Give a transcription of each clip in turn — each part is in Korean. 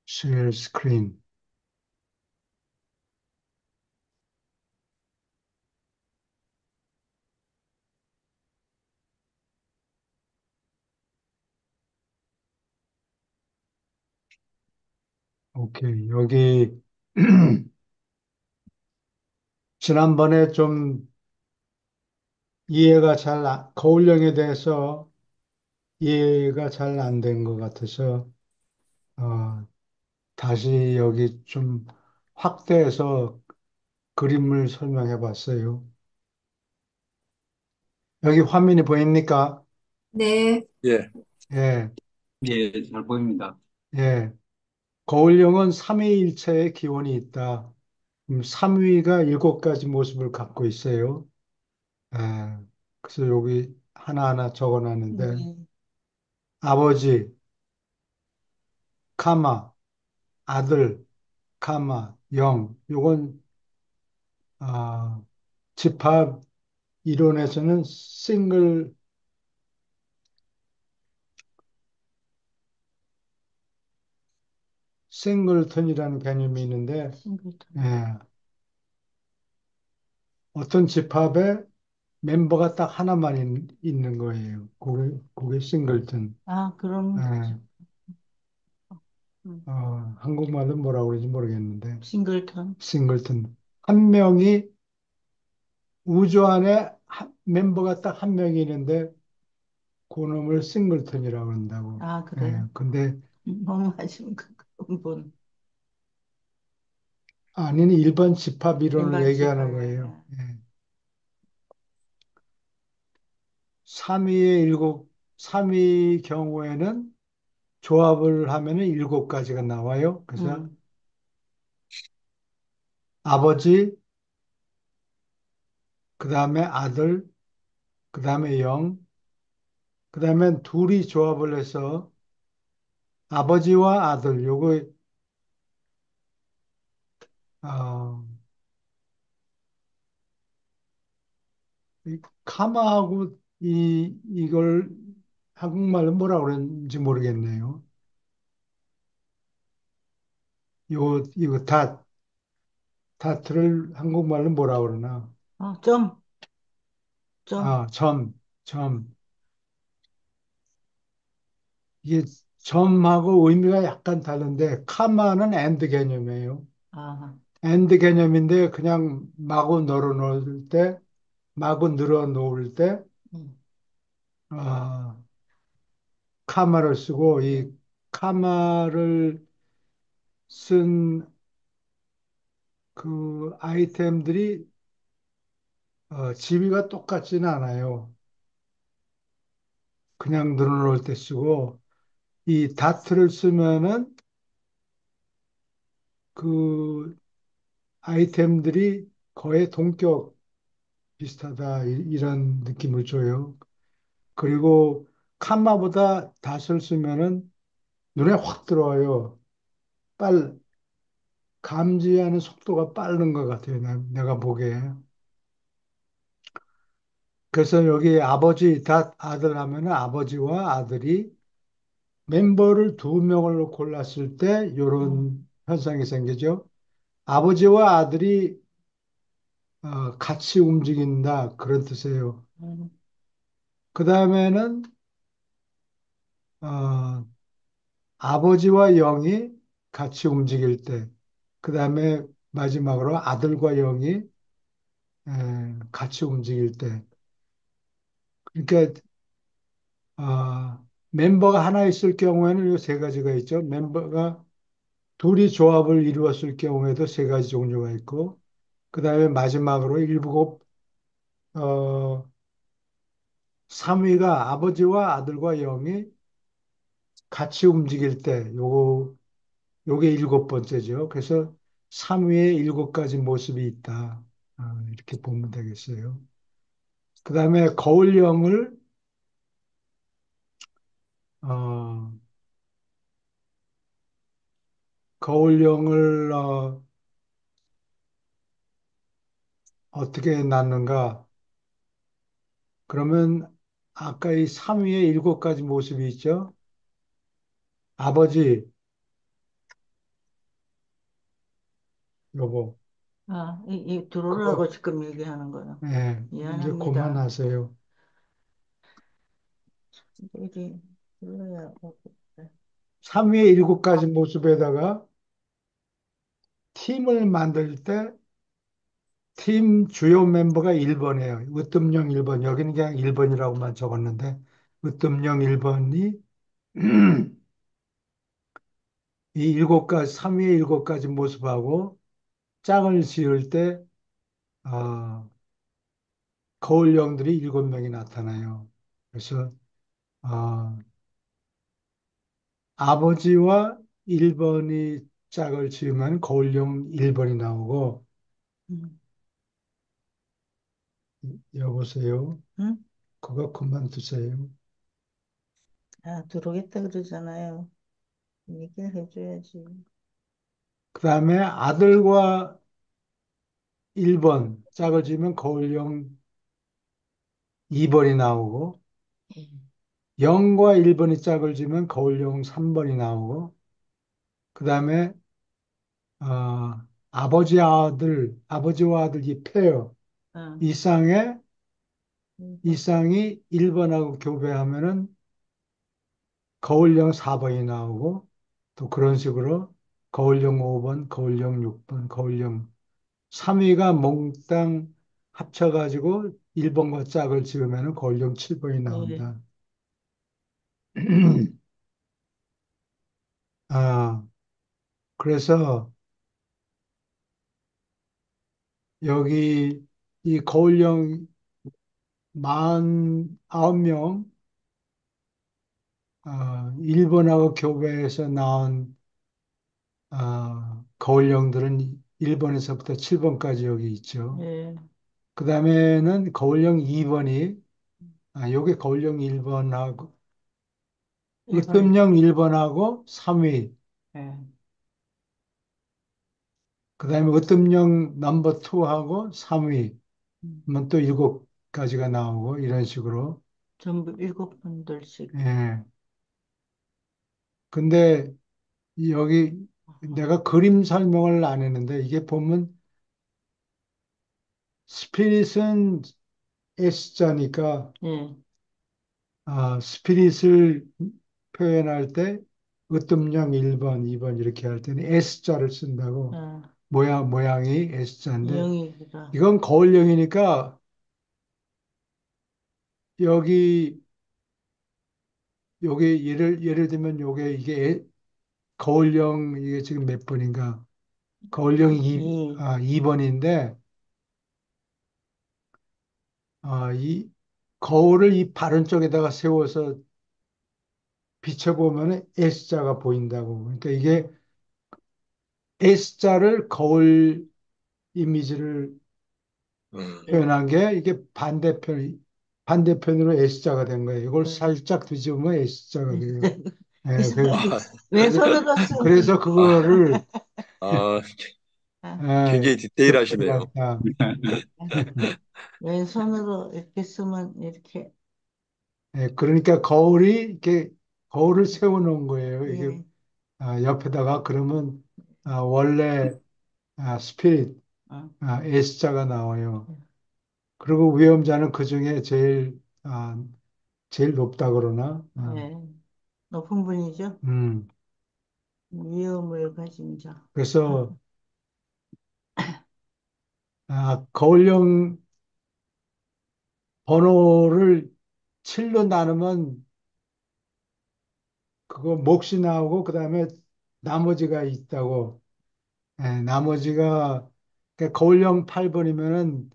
share screen. 오케이. 여기 지난번에 좀 이해가 거울형에 대해서 이해가 잘 안 된 것 같아서 어, 다시 여기 좀 확대해서 그림을 설명해 봤어요. 여기 화면이 보입니까? 네, 예, 예, 예, 잘 보입니다. 예. 거울형은 삼위일체의 기원이 있다. 삼위가 일곱 가지 모습을 갖고 있어요. 예, 그래서 여기 하나하나 적어 놨는데, 아버지, 카마, 아들, 카마, 영. 요건, 아, 집합 이론에서는 싱글턴이라는 개념이 있는데, 예, 어떤 집합에 멤버가 딱 하나만 있는 거예요. 그게 싱글턴. 아, 그럼 예, 음, 한국말은 뭐라고 그러는지 모르겠는데, 싱글턴. 싱글턴. 한 명이 우주 안에 멤버가 딱 한 명이 있는데, 그놈을 싱글턴이라고 한다고. 아, 예, 그래요? 근데 너무 하시면 그분 아니는 일반 집합 이론을 일반 얘기하는 집합이 거예요. 아니라. 예. 3위의 일곱, 3위 경우에는 조합을 하면은 일곱 가지가 나와요. 그래서 음, 아버지, 그 다음에 아들, 그 다음에 영, 그 다음에 둘이 조합을 해서 아버지와 아들, 요거, 어, 카마하고 이걸 한국말로 뭐라 그러는지 모르겠네요. 이거 다트를 한국말로 뭐라 그러나. 점, 점. 아, 점. 이게 점하고 의미가 약간 다른데, 카마는 엔드 개념이에요. 아, 엔드 개념인데, 그냥 마구 늘어 놓을 때, 음, 아, 카마를 쓰고, 이 음, 카마를 쓴 그 아이템들이 지위가 똑같지는 않아요. 그냥 늘어놓을 때 쓰고, 이 다트를 쓰면은 그 아이템들이 거의 동격 비슷하다, 이런 느낌을 줘요. 그리고 칸마보다 닷을 쓰면은 눈에 확 들어와요. 빨, 감지하는 속도가 빠른 것 같아요. 내가 보기에. 그래서 여기 아버지, 닷, 아들 하면은 아버지와 아들이 멤버를 두 명을 골랐을 때 음, 이런 현상이 생기죠. 아버지와 아들이 같이 움직인다, 그런 뜻이에요. 음, 그 다음에는 어, 아버지와 영이 같이 움직일 때, 그 다음에 마지막으로 아들과 영이 같이 움직일 때. 그러니까 멤버가 하나 있을 경우에는 이 세 가지가 있죠. 멤버가 둘이 조합을 이루었을 경우에도 세 가지 종류가 있고, 그 다음에 마지막으로 일곱, 3위가 아버지와 아들과 영이 같이 움직일 때, 요게 일곱 번째죠. 그래서 3위에 일곱 가지 모습이 있다. 이렇게 보면 되겠어요. 그 다음에 어, 거울형을, 어떻게 낳는가? 그러면 아까 이 3위에 일곱 가지 모습이 있죠? 아버지, 여보. 이 그거, 들어오라고 지금 얘기하는 거야. 예, 이제 미안합니다. 그만하세요. 이리 불러야 오고 그래. 3위의 7가지 모습에다가 팀을 만들 때 팀 주요 멤버가 1번이에요. 으뜸령 1번. 여기는 그냥 1번이라고만 적었는데, 으뜸령 1번이 이 7가지, 3위의 7가지 모습하고 짝을 지을 때, 어, 거울령들이 7명이 나타나요. 그래서, 어, 아버지와 1번이 짝을 지으면 거울령 1번이 나오고, 음. 여보세요. 응? 그거 그만두세요. 들어오겠다 그러잖아요. 얘기를 해줘야지. 그 다음에 아들과 1번 짝을 지으면 거울령 2번이 나오고, 음. 0과 1번이 짝을 지으면 거울령 3번이 나오고, 그 다음에, 어, 아버지와 아들 이 페어, 어, 이 쌍에, 이 일본. 쌍이 1번하고 교배하면은 거울령 4번이 나오고, 또 그런 식으로 거울령 5번, 거울령 6번, 거울령 3위가 몽땅 합쳐가지고 1번과 짝을 지으면 거울령 7번이 예. 나온다. 아, 그래서 여기 이 거울령 49명, 1번하고 교배해서 나온 거울령들은 1번에서부터 7번까지 여기 있죠. 예. 그 다음에는 거울령 2번이, 요게 거울령 1번하고, 일본에. 으뜸령 1번하고 3위, 예. 그 다음에 으뜸령 넘버 2하고 3위, 음. 또 7가지가 나오고, 이런 식으로. 전부 일곱 분들씩. 예. 근데 여기 내가 그림 설명을 안 했는데, 이게 보면 스피릿은 S자니까, 예. 스피릿을 표현할 때 으뜸령 1번, 2번 이렇게 할 때는 S자를 쓴다고. 아, 모양이 S자인데, 영이라. 이건 거울령이니까 여기 요게 예를 들면 요게 이게 거울령 이게 지금 몇 번인가? 거울령 이, 2번인데, 이 거울을 이 바른 쪽에다가 세워서 비춰보면 S자가 보인다고. 그러니까 이게 S자를 거울 이미지를 음. 예. 표현한 게 이게 반대편으로 S자가 된 거예요. 이걸 예. 살짝 뒤집으면 S자가 돼요. 예, 그래서 빨리 아, 왼손으로 그래서 쓰니. 그거를, 아, 아, 예, 굉장히 그렇게 디테일하시네요. 해놨다. 왼손으로 이렇게 쓰면 이렇게. 예, 그러니까 거울을 세워놓은 거예요. 이게, 예. 옆에다가 그러면, 원래, 스피릿, 어, S자가 나와요. 그리고 위험자는 그 중에 제일 높다 그러나, 예. 높은 분이죠. 음. 위험을 가진 자. 그래서, 거울형 번호를 7로 나누면 그거 몫이 나오고, 그 다음에 나머지가 있다고. 나머지가, 그러니까 거울형 8번이면은,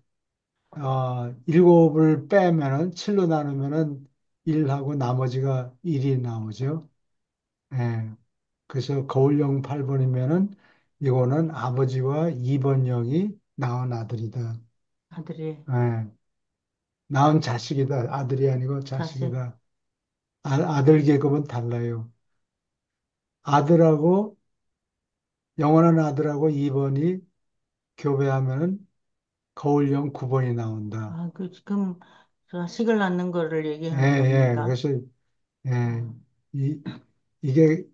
7을 빼면은, 7로 나누면은 1하고 나머지가 1이 나오죠. 예. 그래서 거울형 8번이면은 이거는 아버지와 2번형이 낳은 아들이다. 아들이 예. 낳은 자식이다. 아들이 아니고 자식. 자식이다. 아들 계급은 달라요. 아들하고, 영원한 아들하고 2번이 교배하면은 거울형 9번이 나온다. 지금 자식을 낳는 거를 예, 얘기하는 예. 겁니까? 그래서, 예. 아, 이, 이게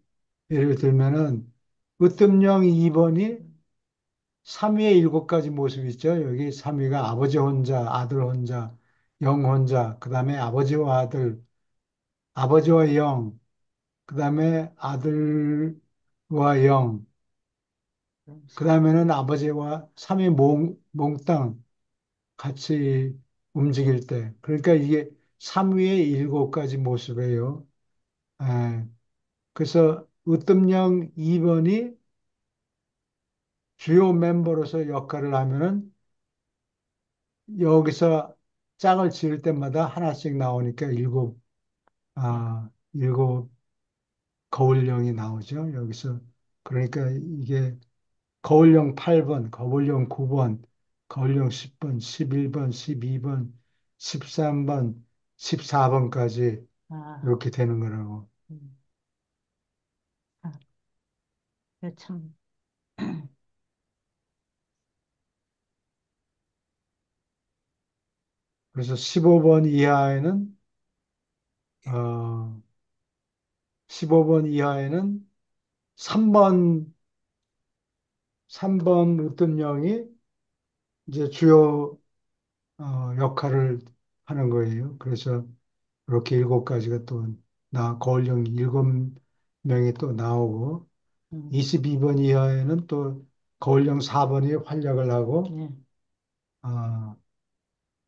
예를 들면은, 으뜸형 2번이 삼위의 일곱 가지 모습 있죠. 여기 삼위가 아버지 혼자, 아들 혼자, 영 혼자, 그 다음에 아버지와 아들, 아버지와 영, 그 다음에 아들과 영, 그 다음에는 아버지와 삼위 몽땅 같이 움직일 때. 그러니까 이게 삼위의 일곱 가지 모습이에요. 예. 그래서 으뜸영 2번이 주요 멤버로서 역할을 하면은 여기서 짝을 지을 때마다 하나씩 나오니까 일곱 거울령이 나오죠. 여기서. 그러니까 이게 거울령 8번, 거울령 9번, 거울령 10번, 11번, 12번, 13번, 14번까지 아, 이렇게 되는 거라고. 음. 아, 참, 그래서 15번 이하에는, 어, 15번 이하에는 3번, 3번 으뜸령이 이제 주요 역할을 하는 거예요. 그래서 이렇게 일곱 가지가 또 거울령 일곱 명이 또 나오고, 음, 22번 이하에는 또 거울령 4번이 활약을 하고, 네, 아,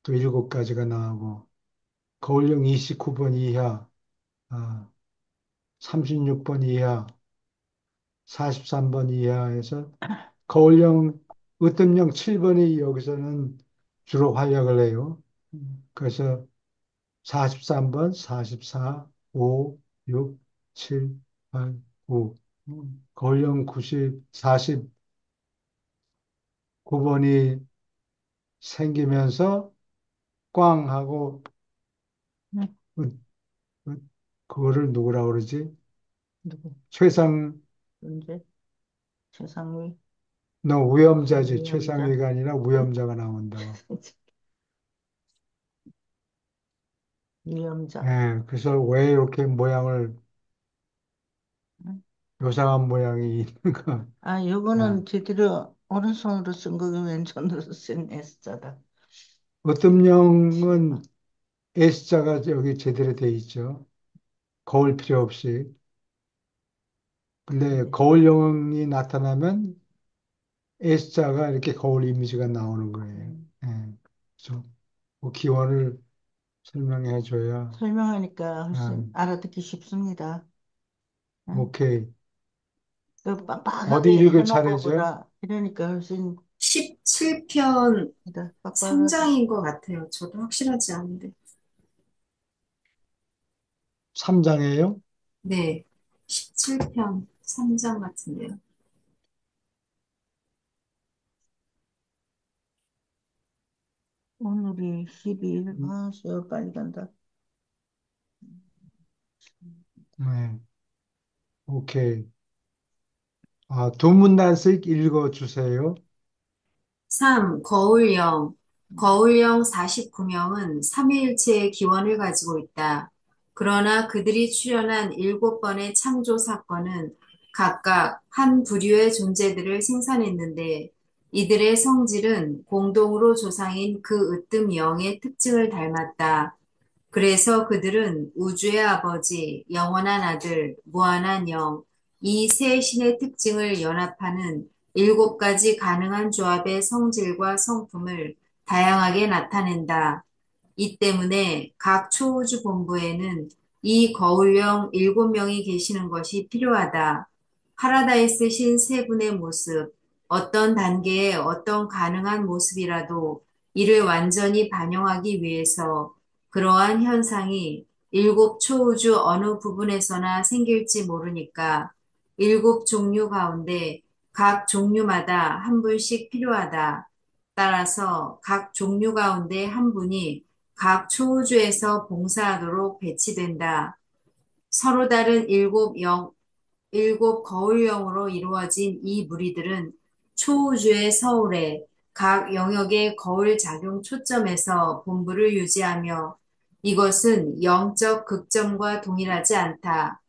또 일곱 가지가 나오고, 거울령 29번 이하, 아, 36번 이하, 43번 이하에서 거울령 으뜸령 7번이 여기서는 주로 활약을 해요. 음, 그래서 43번, 44, 5, 6, 7, 8, 9. 거울령 90, 49번이 생기면서 꽝 하고 네, 으- 그거를 누구라 그러지? 누구, 최상, 언제? 최상위, 너 우염자지. 위험자, 최상위가 아니라 우염자가 나온다고. 위험자. 예, 그래서 왜 이렇게 모양을, 응? 요상한 모양이 있는가? 아, 아, 요거는 제대로 오른손으로 쓴 거고 왼손으로 쓴 S자다. 으뜸령은 S자가 여기 제대로 돼 있죠. 거울 필요 없이. 근데 네. 거울령이 나타나면 S자가 이렇게 거울 이미지가 나오는 거예요. 음, 예. 그래서 그 기원을 설명해 줘야, 설명하니까 아, 훨씬 알아듣기 쉽습니다. 응? 오케이. 그 어디 빡빡하게 읽을 해놓은 차례죠? 것보다 이러니까 훨씬 17편 빡빡하다. 3장인 것 같아요. 저도 확실하지 않은데. 3장이에요? 네, 17편 3장 같은데요. 오늘이 12일. 아, 세월 빨리 간다. 네, 오케이. 두 문단씩 읽어 주세요. 3. 거울령. 거울령 49명은 삼위일체의 기원을 가지고 있다. 그러나 그들이 출현한 7번의 창조 사건은 각각 한 부류의 존재들을 생산했는데 이들의 성질은 공동으로 조상인 그 으뜸 영의 특징을 닮았다. 그래서 그들은 우주의 아버지, 영원한 아들, 무한한 영, 이 세 신의 특징을 연합하는 7가지 가능한 조합의 성질과 성품을 다양하게 나타낸다. 이 때문에 각 초우주 본부에는 이 거울령 7명이 계시는 것이 필요하다. 파라다이스 신 세 분의 모습, 어떤 단계의 어떤 가능한 모습이라도 이를 완전히 반영하기 위해서 그러한 현상이 7초우주 어느 부분에서나 생길지 모르니까 7종류 가운데 각 종류마다 한 분씩 필요하다. 따라서 각 종류 가운데 한 분이 각 초우주에서 봉사하도록 배치된다. 서로 다른 7거울형으로 이루어진 이 무리들은 초우주의 서울에 각 영역의 거울 작용 초점에서 본부를 유지하며 이것은 영적 극점과 동일하지 않다.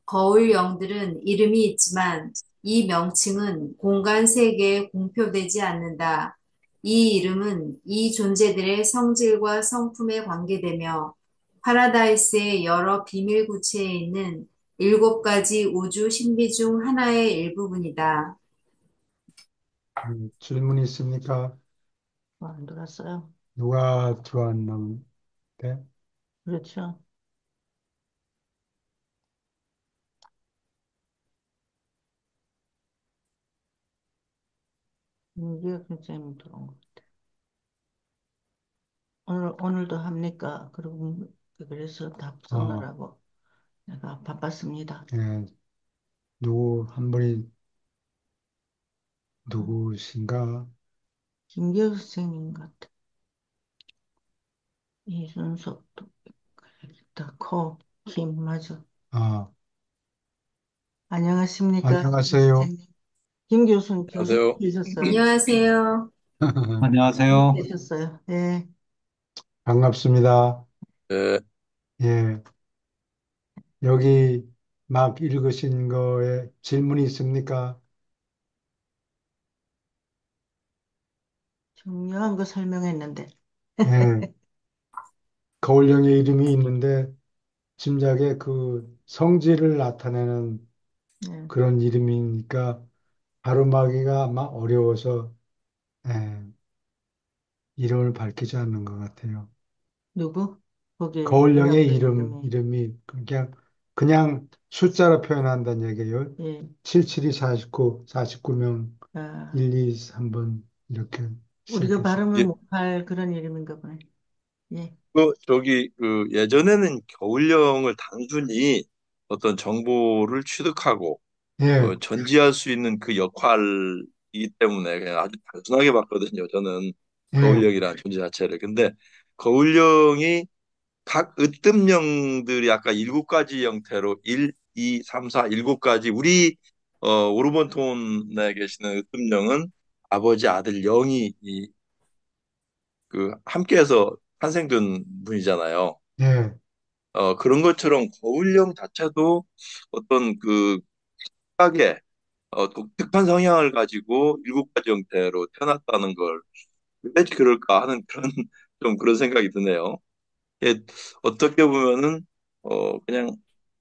거울 영들은 이름이 있지만 이 명칭은 공간 세계에 공표되지 않는다. 이 이름은 이 존재들의 성질과 성품에 관계되며 파라다이스의 여러 비밀 구체에 있는 일곱 가지 우주 신비 중 하나의 일부분이다. 질문 있습니까? 안 들었어요. 누가 들어왔는데? 그렇죠. 이게 굉장히 들어온 거. 오늘도 합니까? 그래서 답 어, 써느라고 내가 바빴습니다. 예, 한 분이 누구신가? 김기호 선생님 같아. 이준석도 있다. 김, 맞아. 아, 안녕하십니까, 김 안녕하세요. 선생님. 김 교수님, 교수님 안녕하세요. 되셨어요? 안녕하세요. 안녕하세요. 되셨어요. 네. 반갑습니다. 예, 예, 여기 막 읽으신 거에 질문이 있습니까? 중요한 거 설명했는데. 예, 거울형의 이름이 있는데 짐작에 그 성질을 나타내는 네. 그런 이름이니까 발음하기가 아마 어려워서 예, 이름을 밝히지 않는 것 같아요. 누구? 거기에 거울형의 대답된 이름이. 이름이 그냥 숫자로 표현한다는 얘기예요. 예. 77이 49, 49명, 아, 1, 2, 3번 이렇게 우리가 시작해서. 발음을 예, 못할 그런 이름인가 보네. 예. 예전에는 겨울령을 단순히 어떤 정보를 취득하고 예, 전지할 수 있는 그 역할이기 때문에 그냥 아주 단순하게 봤거든요. 저는 예, 거울령이라는 존재 자체를. 근데 거울령이 각 으뜸령들이 아까 일곱 가지 형태로 1, 2, 3, 4 일곱 가지 우리 오르본톤에 계시는 으뜸령은 아버지, 아들, 영이 그 함께해서 탄생된 분이잖아요. 예, 그런 것처럼 거울령 자체도 어떤 그 각각의 독특한 성향을 가지고 일곱 가지 형태로 태어났다는 걸 왜 그럴까 하는 그런 좀 그런 생각이 드네요. 예, 어떻게 보면은 그냥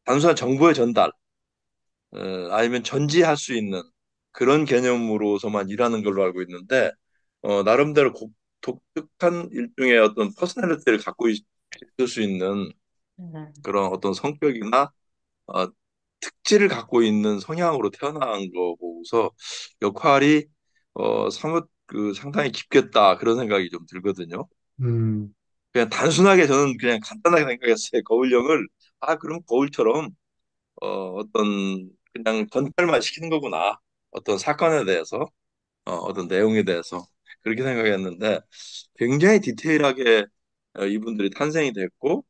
단순한 정보의 전달, 아니면 전지할 수 있는 그런 개념으로서만 일하는 걸로 알고 있는데 나름대로 독특한 일종의 어떤 퍼스널리티를 갖고 있을 수 있는 예. 그런 어떤 성격이나 어, 특질을 갖고 있는 성향으로 태어난 거 보고서 역할이 사뭇 그 상당히 깊겠다 그런 생각이 좀 들거든요. 음, 그냥 단순하게 저는 그냥 간단하게 생각했어요. 거울형을 그럼 거울처럼 어떤 그냥 전달만 시키는 거구나. 어떤 사건에 대해서 어떤 내용에 대해서 그렇게 생각했는데 굉장히 디테일하게 이분들이 탄생이 됐고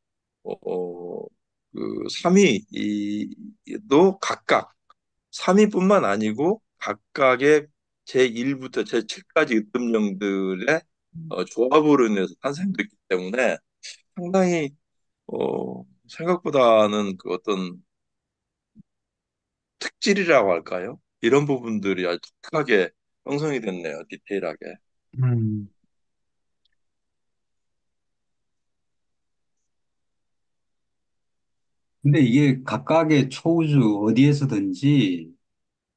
그 3위도 각각 3위뿐만 아니고 각각의 제1부터 제7까지 으뜸령들의 조합으로 인해서 탄생됐기 때문에 상당히 생각보다는 그 어떤 특질이라고 할까요? 이런 부분들이 아주 독특하게 형성이 됐네요. 디테일하게. 음, 근데 이게 각각의 초우주 어디에서든지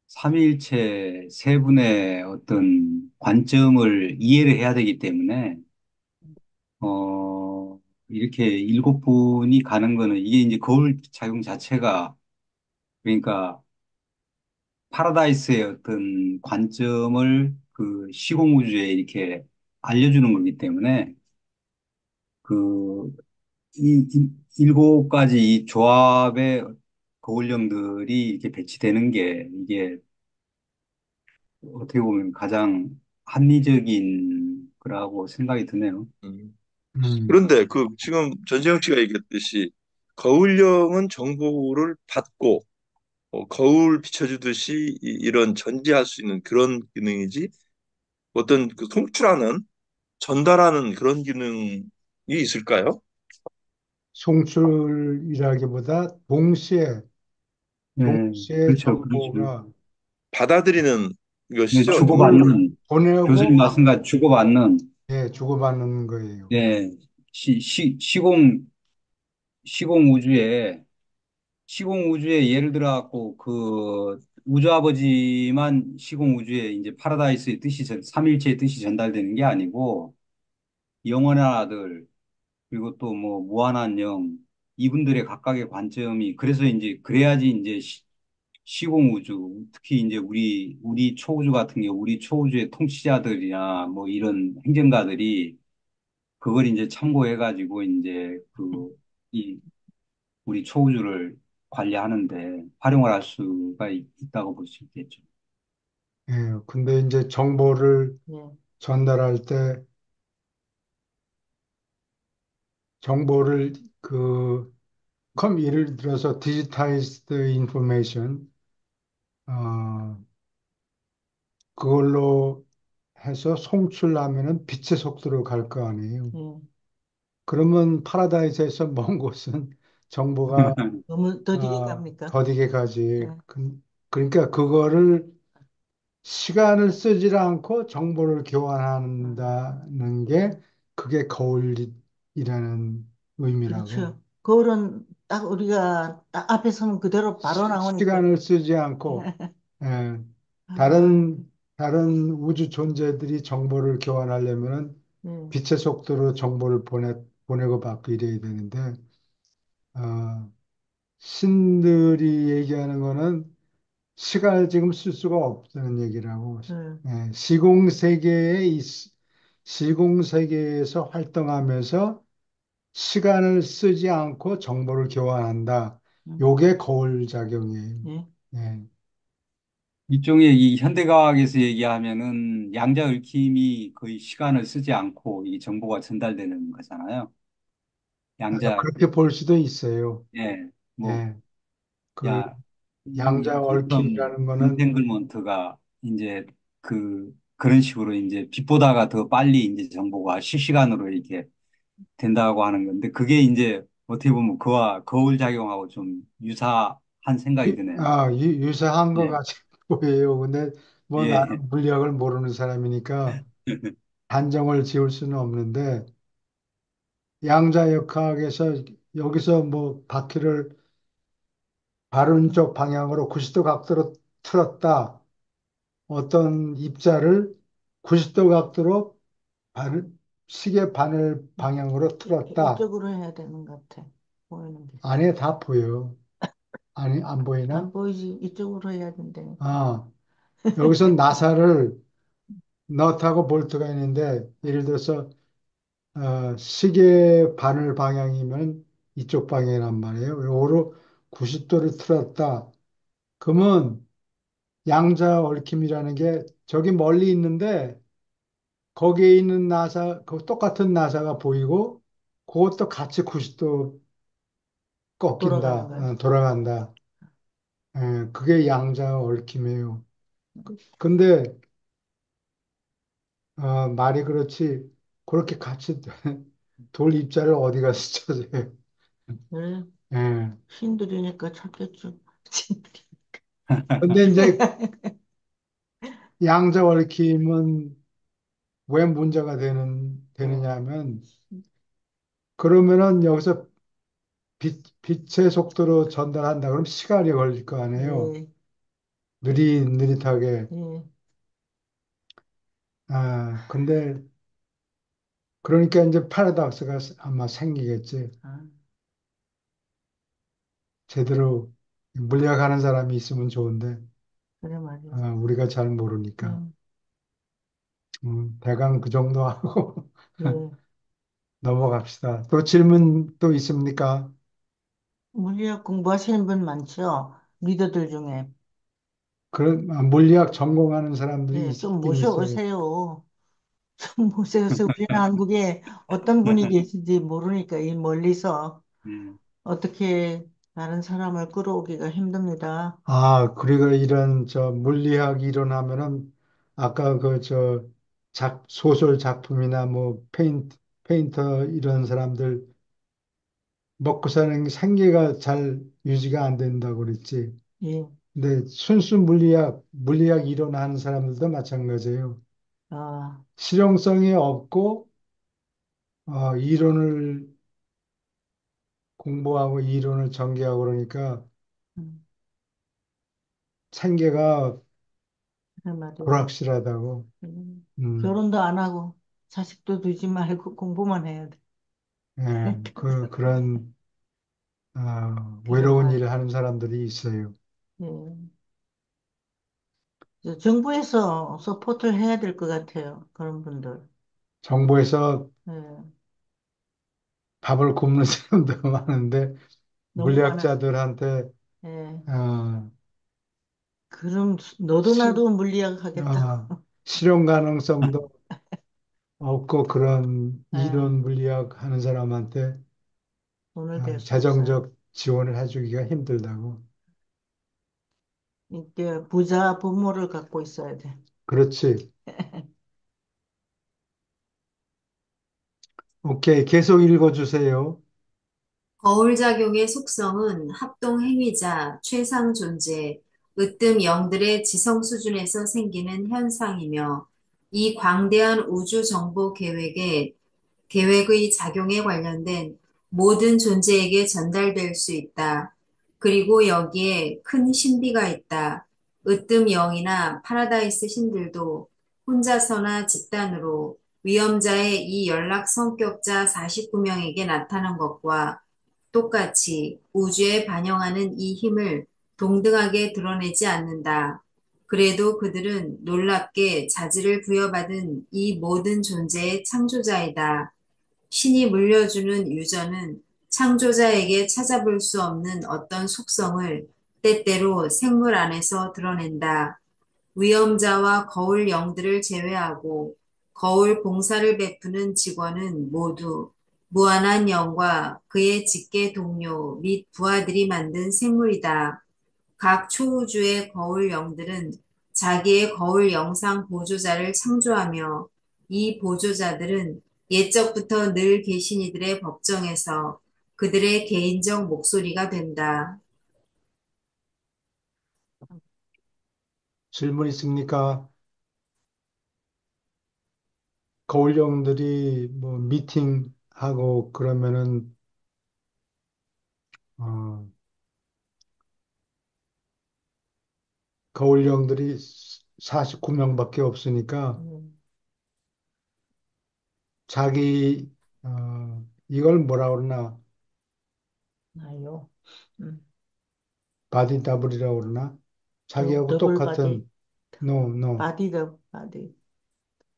삼위일체 세 분의 어떤 관점을 이해를 해야 되기 때문에, 이렇게 일곱 분이 가는 거는 이게 이제 거울 작용 자체가 그러니까 파라다이스의 어떤 관점을 그 시공우주에 이렇게 알려주는 거기 때문에 그 일곱 가지 이 조합의 거울령들이 이렇게 배치되는 게 이게 어떻게 보면 가장 합리적인 거라고 생각이 드네요. 음. 음. 그런데 그 지금 전재영 씨가 얘기했듯이 거울령은 정보를 받고 거울 비춰주듯이 이런 전지할 수 있는 그런 기능이지 어떤 그 송출하는 전달하는 그런 기능이 있을까요? 송출이라기보다 동시에 네, 그렇죠, 그렇죠. 정보가 받아들이는 네, 것이죠. 정보를 주고받는, 교수님 보내고, 말씀과 주고받는, 예, 주고받는 거예요. 예, 시공 우주에, 시공 우주에 예를 들어 갖고 그 우주 아버지만 시공 우주에 이제 파라다이스의 뜻이, 삼일체의 뜻이 전달되는 게 아니고, 영원한 아들, 그리고 또 뭐 무한한 영, 이분들의 각각의 관점이, 그래서 이제 그래야지 이제 시공 우주, 특히 이제 우리 초우주 같은 경우 우리 초우주의 통치자들이나 뭐 이런 행정가들이 그걸 이제 참고해 가지고 이제 이 우리 초우주를 관리하는데 활용을 할 수가 있다고 볼 수 있겠죠. 예, 근데 이제 정보를 예, 전달할 때 정보를 예를 들어서 digitized information, 어, 그걸로 해서 송출하면은 빛의 속도로 갈 거 아니에요. 예. 그러면 파라다이스에서 먼 곳은 정보가 너무 더디게 갑니까? 더디게 가지. 예. 그러니까 그거를 시간을 쓰지 않고 정보를 아, 교환한다는 게 그게 거울이라는 의미라고. 그렇죠. 거울은 딱 우리가 딱 앞에 서면 그대로 바로 나오니까. 시간을 쓰지 않고 예, 아, 다른 우주 존재들이 정보를 교환하려면은 예. 빛의 속도로 정보를 보내고 받고 이래야 되는데 어, 신들이 얘기하는 거는 시간을 지금 쓸 수가 없다는 얘기라고. 예. 예, 시공 세계에서 활동하면서 시간을 쓰지 않고 정보를 교환한다. 음, 요게 거울 작용이에요. 예. 예. 일종의 이 현대과학에서 얘기하면은 양자 얽힘이 거의 시간을 쓰지 않고 이 정보가 전달되는 거잖아요. 양자, 그렇게 볼 수도 있어요. 예, 뭐, 예. 그 야, 양자 퀀텀 얽힘이라는 거는 인탱글먼트가 이제 그런 식으로 이제 빛보다가 더 빨리 이제 정보가 실시간으로 이렇게 된다고 하는 건데 그게 이제 어떻게 보면 그와 거울 작용하고 좀 유사한 생각이 드네요. 유사한 것 예, 같이 보여요. 근데 뭐 예. 나는 물리학을 모르는 사람이니까 단정을 지을 수는 없는데 양자역학에서 여기서 뭐 바퀴를 바른 쪽 방향으로 90도 각도로 틀었다. 어떤 입자를 90도 각도로 시계 바늘 방향으로 틀었다. 이쪽으로 해야 되는 것 같아. 보이는 게. 안에 다 보여. 아니, 안 보이나? 안 보이지? 이쪽으로 해야 된다니까. 아, 여기서 나사를 너트하고 볼트가 있는데 예를 들어서 시계 바늘 방향이면 이쪽 방향이란 말이에요. 요거로 90도를 틀었다. 그러면 양자 얽힘이라는 게 저기 멀리 있는데 거기에 있는 나사, 그 똑같은 나사가 보이고 그것도 같이 90도 꺾인다, 돌아가는 거야. 돌아간다. 예, 그게 양자 얽힘이에요. 근데 말이 그렇지 그렇게 같이 돌 입자를 어디 가서 찾아요. 네. 예. 신들이니까 찾겠죠. 신들이. 근데 이제 양자 얽힘은 왜 문제가 예. 되느냐 하면 그러면은 여기서 빛의 속도로 전달한다. 그럼 시간이 걸릴 거 아니에요. 예. 느릿하게. 예. 근데 그러니까 이제 파라독스가 아마 생기겠지. 아, 제대로 물리학하는 사람이 있으면 좋은데 그래 말이야. 우리가 잘 모르니까. 음, 대강 그 정도 하고 예. 넘어갑시다. 또 질문 또 있습니까? 물리학 공부하시는 분 많죠? 리더들 중에. 그런 물리학 전공하는 사람들이 예, 좀 있긴 있어요. 모셔오세요. 좀 모셔오세요. 우리는 한국에 어떤 분이 계신지 모르니까 이 멀리서 음. 어떻게 다른 사람을 끌어오기가 힘듭니다. 그리고 이런 물리학 이론하면은 아까 소설 작품이나 뭐 페인터 이런 사람들 먹고 사는 생계가 잘 유지가 안 된다고 그랬지. 예, 근데 순수 물리학 이론하는 사람들도 마찬가지예요. 아, 실용성이 없고, 이론을 공부하고 이론을 전개하고 그러니까 음, 생계가 그 말이에요. 불확실하다고. 음, 결혼도 안 하고 자식도 두지 말고 공부만 해야 돼. 예, 그런, 그런 외로운 말. 일을 하는 사람들이 있어요. 예. 정부에서 서포트를 해야 될 것 같아요. 그런 분들. 정부에서 예. 밥을 굶는 사람도 많은데, 너무 많아. 물리학자들한테, 예. 어, 그럼 너도 시, 나도 물리학 하겠다. 실현 가능성도 없고 그런 예. 이론 물리학 하는 사람한테 돈을 댈 수 없어요. 재정적 지원을 해주기가 힘들다고. 이때 부자 부모를 갖고 있어야 돼. 그렇지. 오케이. 계속 읽어주세요. 거울작용의 속성은 합동행위자, 최상 존재, 으뜸 영들의 지성 수준에서 생기는 현상이며 이 광대한 우주 정보 계획의 작용에 관련된 모든 존재에게 전달될 수 있다. 그리고 여기에 큰 신비가 있다. 으뜸 영이나 파라다이스 신들도 혼자서나 집단으로 위험자의 이 연락 성격자 49명에게 나타난 것과 똑같이 우주에 반영하는 이 힘을 동등하게 드러내지 않는다. 그래도 그들은 놀랍게 자질을 부여받은 이 모든 존재의 창조자이다. 신이 물려주는 유전은 창조자에게 찾아볼 수 없는 어떤 속성을 때때로 생물 안에서 드러낸다. 위험자와 거울 영들을 제외하고 거울 봉사를 베푸는 직원은 모두 무한한 영과 그의 직계 동료 및 부하들이 만든 생물이다. 각 초우주의 거울 영들은 자기의 거울 영상 보조자를 창조하며 이 보조자들은 옛적부터 늘 계신 이들의 법정에서 그들의 개인적 목소리가 된다. 질문 있습니까? 거울령들이 뭐 미팅하고 그러면은, 어, 거울령들이 49명밖에 없으니까 음, 자기, 이걸 뭐라 그러나, 나요. 음, 바디 더블이라고 그러나? 자기하고 더블 바디, 똑같은, no. 바디.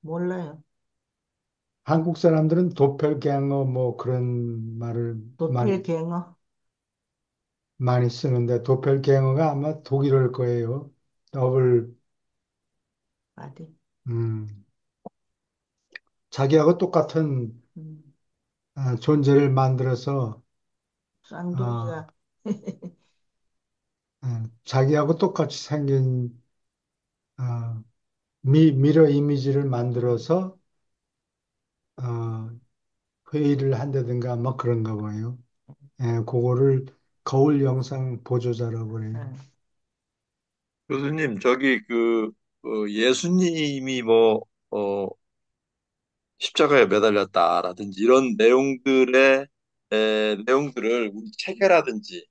몰라요. 한국 사람들은 도펠갱어 뭐 그런 말을 도필갱어, 많이 쓰는데 도펠갱어가 아마 독일어일 거예요. 더블, 바디. 음, 자기하고 똑같은 음, 존재를 만들어서 아, 쌍둥이가. 자기하고 똑같이 생긴 미러 이미지를 만들어서 어, 회의를 한다든가 뭐 그런가 봐요. 그거를 거울 영상 보조자라고 그래요. 예. 교수님, 저기 예수님이 어, 십자가에 매달렸다라든지 이런 내용들을 우리 책에라든지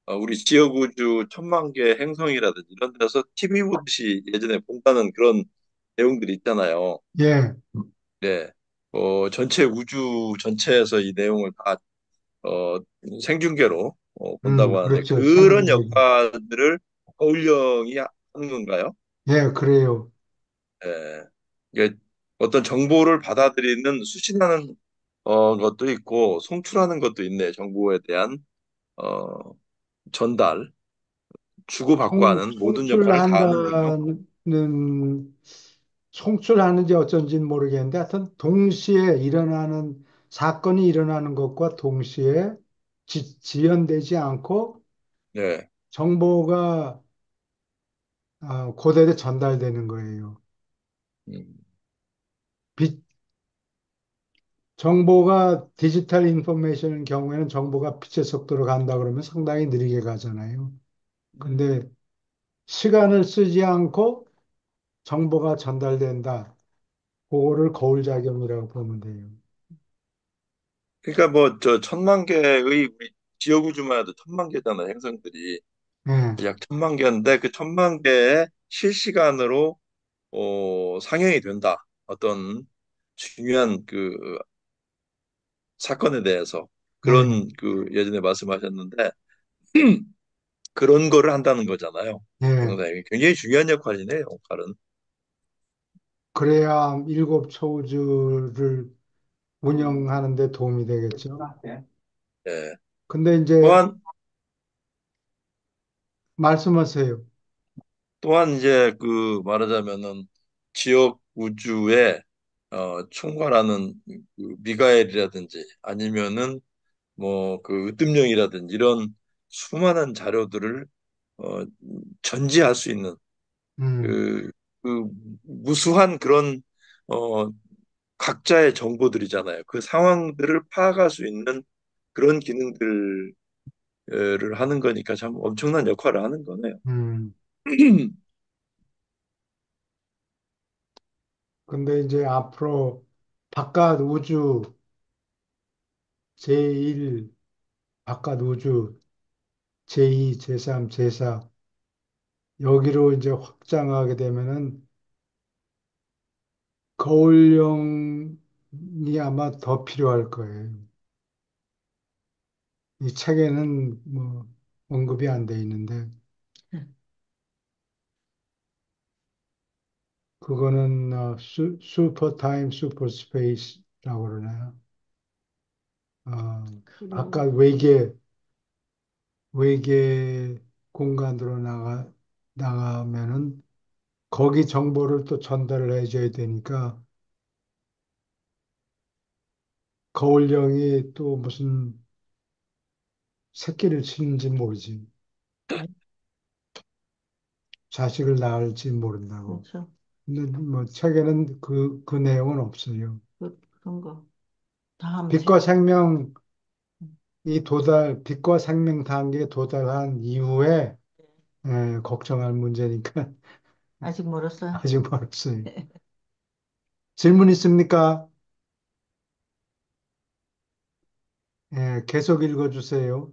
우리 지역우주 천만 개 행성이라든지 이런 데서 TV 보듯이 예전에 본다는 그런 내용들이 있잖아요. 예, 네. 전체 우주 전체에서 이 내용을 다 어, 생중계로 본다고 하는데 그렇죠. 그런 생중계로. 역할들을 어울령이 하는 건가요? 예, 그래요. 예. 이게 어떤 정보를 받아들이는 수신하는 것도 있고 송출하는 것도 있네. 정보에 대한 어, 전달, 주고받고 하는 모든 역할을 다 하는군요. 송출하는지 어쩐지는 모르겠는데, 하여튼 동시에 일어나는, 사건이 일어나는 것과 동시에 지연되지 않고 네. 정보가 그대로 전달되는 거예요. 음, 빛, 정보가 디지털 인포메이션 경우에는 정보가 빛의 속도로 간다 그러면 상당히 느리게 가잖아요. 음, 근데 시간을 쓰지 않고 정보가 전달된다. 그거를 거울작용이라고 보면 돼요. 그러니까 뭐 저 천만 개의 우리 지역 우주만 해도 천만 개잖아요, 행성들이. 예, 약 천만 개인데 그 천만 개의 실시간으로 상영이 된다. 어떤 중요한 그 사건에 대해서 예, 그런 그 예전에 말씀하셨는데 그런 거를 한다는 거잖아요. 예. 상당히 굉장히 중요한 역할이네요, 역할은. 그래야 일곱 초우주를 운영하는 데 도움이 되겠죠. 예. 근데 이제 또한 말씀하세요. 또한 이제 그 말하자면은 지역 우주에 총괄하는 그 미가엘이라든지 아니면은 뭐 그 으뜸령이라든지 이런 수많은 자료들을 어, 전지할 수 있는 음, 그, 그 무수한 그런 어, 각자의 정보들이잖아요. 그 상황들을 파악할 수 있는 그런 기능들을 하는 거니까 참 엄청난 역할을 하는 거네요. 음. 근데 이제 앞으로 바깥 우주 제1, 바깥 우주 제2, 제3, 제4 여기로 이제 확장하게 되면은 거울형이 아마 더 필요할 거예요. 이 책에는 뭐 언급이 안 돼 있는데 그거는 슈퍼 타임, 슈퍼 스페이스라고 그러나요? 그리고 바깥 외계 공간으로 나가면은 거기 정보를 또 전달을 해줘야 되니까 거울령이 또 무슨 새끼를 치는지 모르지. 네, 자식을 낳을지 모른다고. 그렇죠. 근데 뭐 책에는 그 내용은 없어요. 그런 거 다 하면 빛과 재밌. 생명이 빛과 생명 단계에 도달한 이후에 걱정할 문제니까 아직 멀었어요. 아직 멀었어요. 질문 있습니까? 계속 읽어주세요.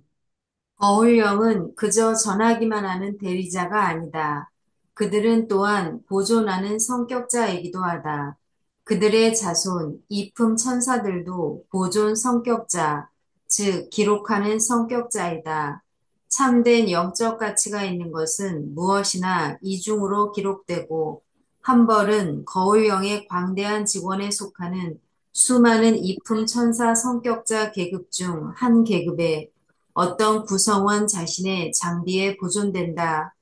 거울령은 그저 전하기만 하는 대리자가 아니다. 그들은 또한 보존하는 성격자이기도 하다. 그들의 자손, 이품 천사들도 보존 성격자, 즉, 기록하는 성격자이다. 참된 영적 가치가 있는 것은 무엇이나 이중으로 기록되고, 한 벌은 거울령의 광대한 직원에 속하는 수많은 이품 천사 성격자 계급 중 한 계급에 어떤 구성원 자신의 장비에 보존된다.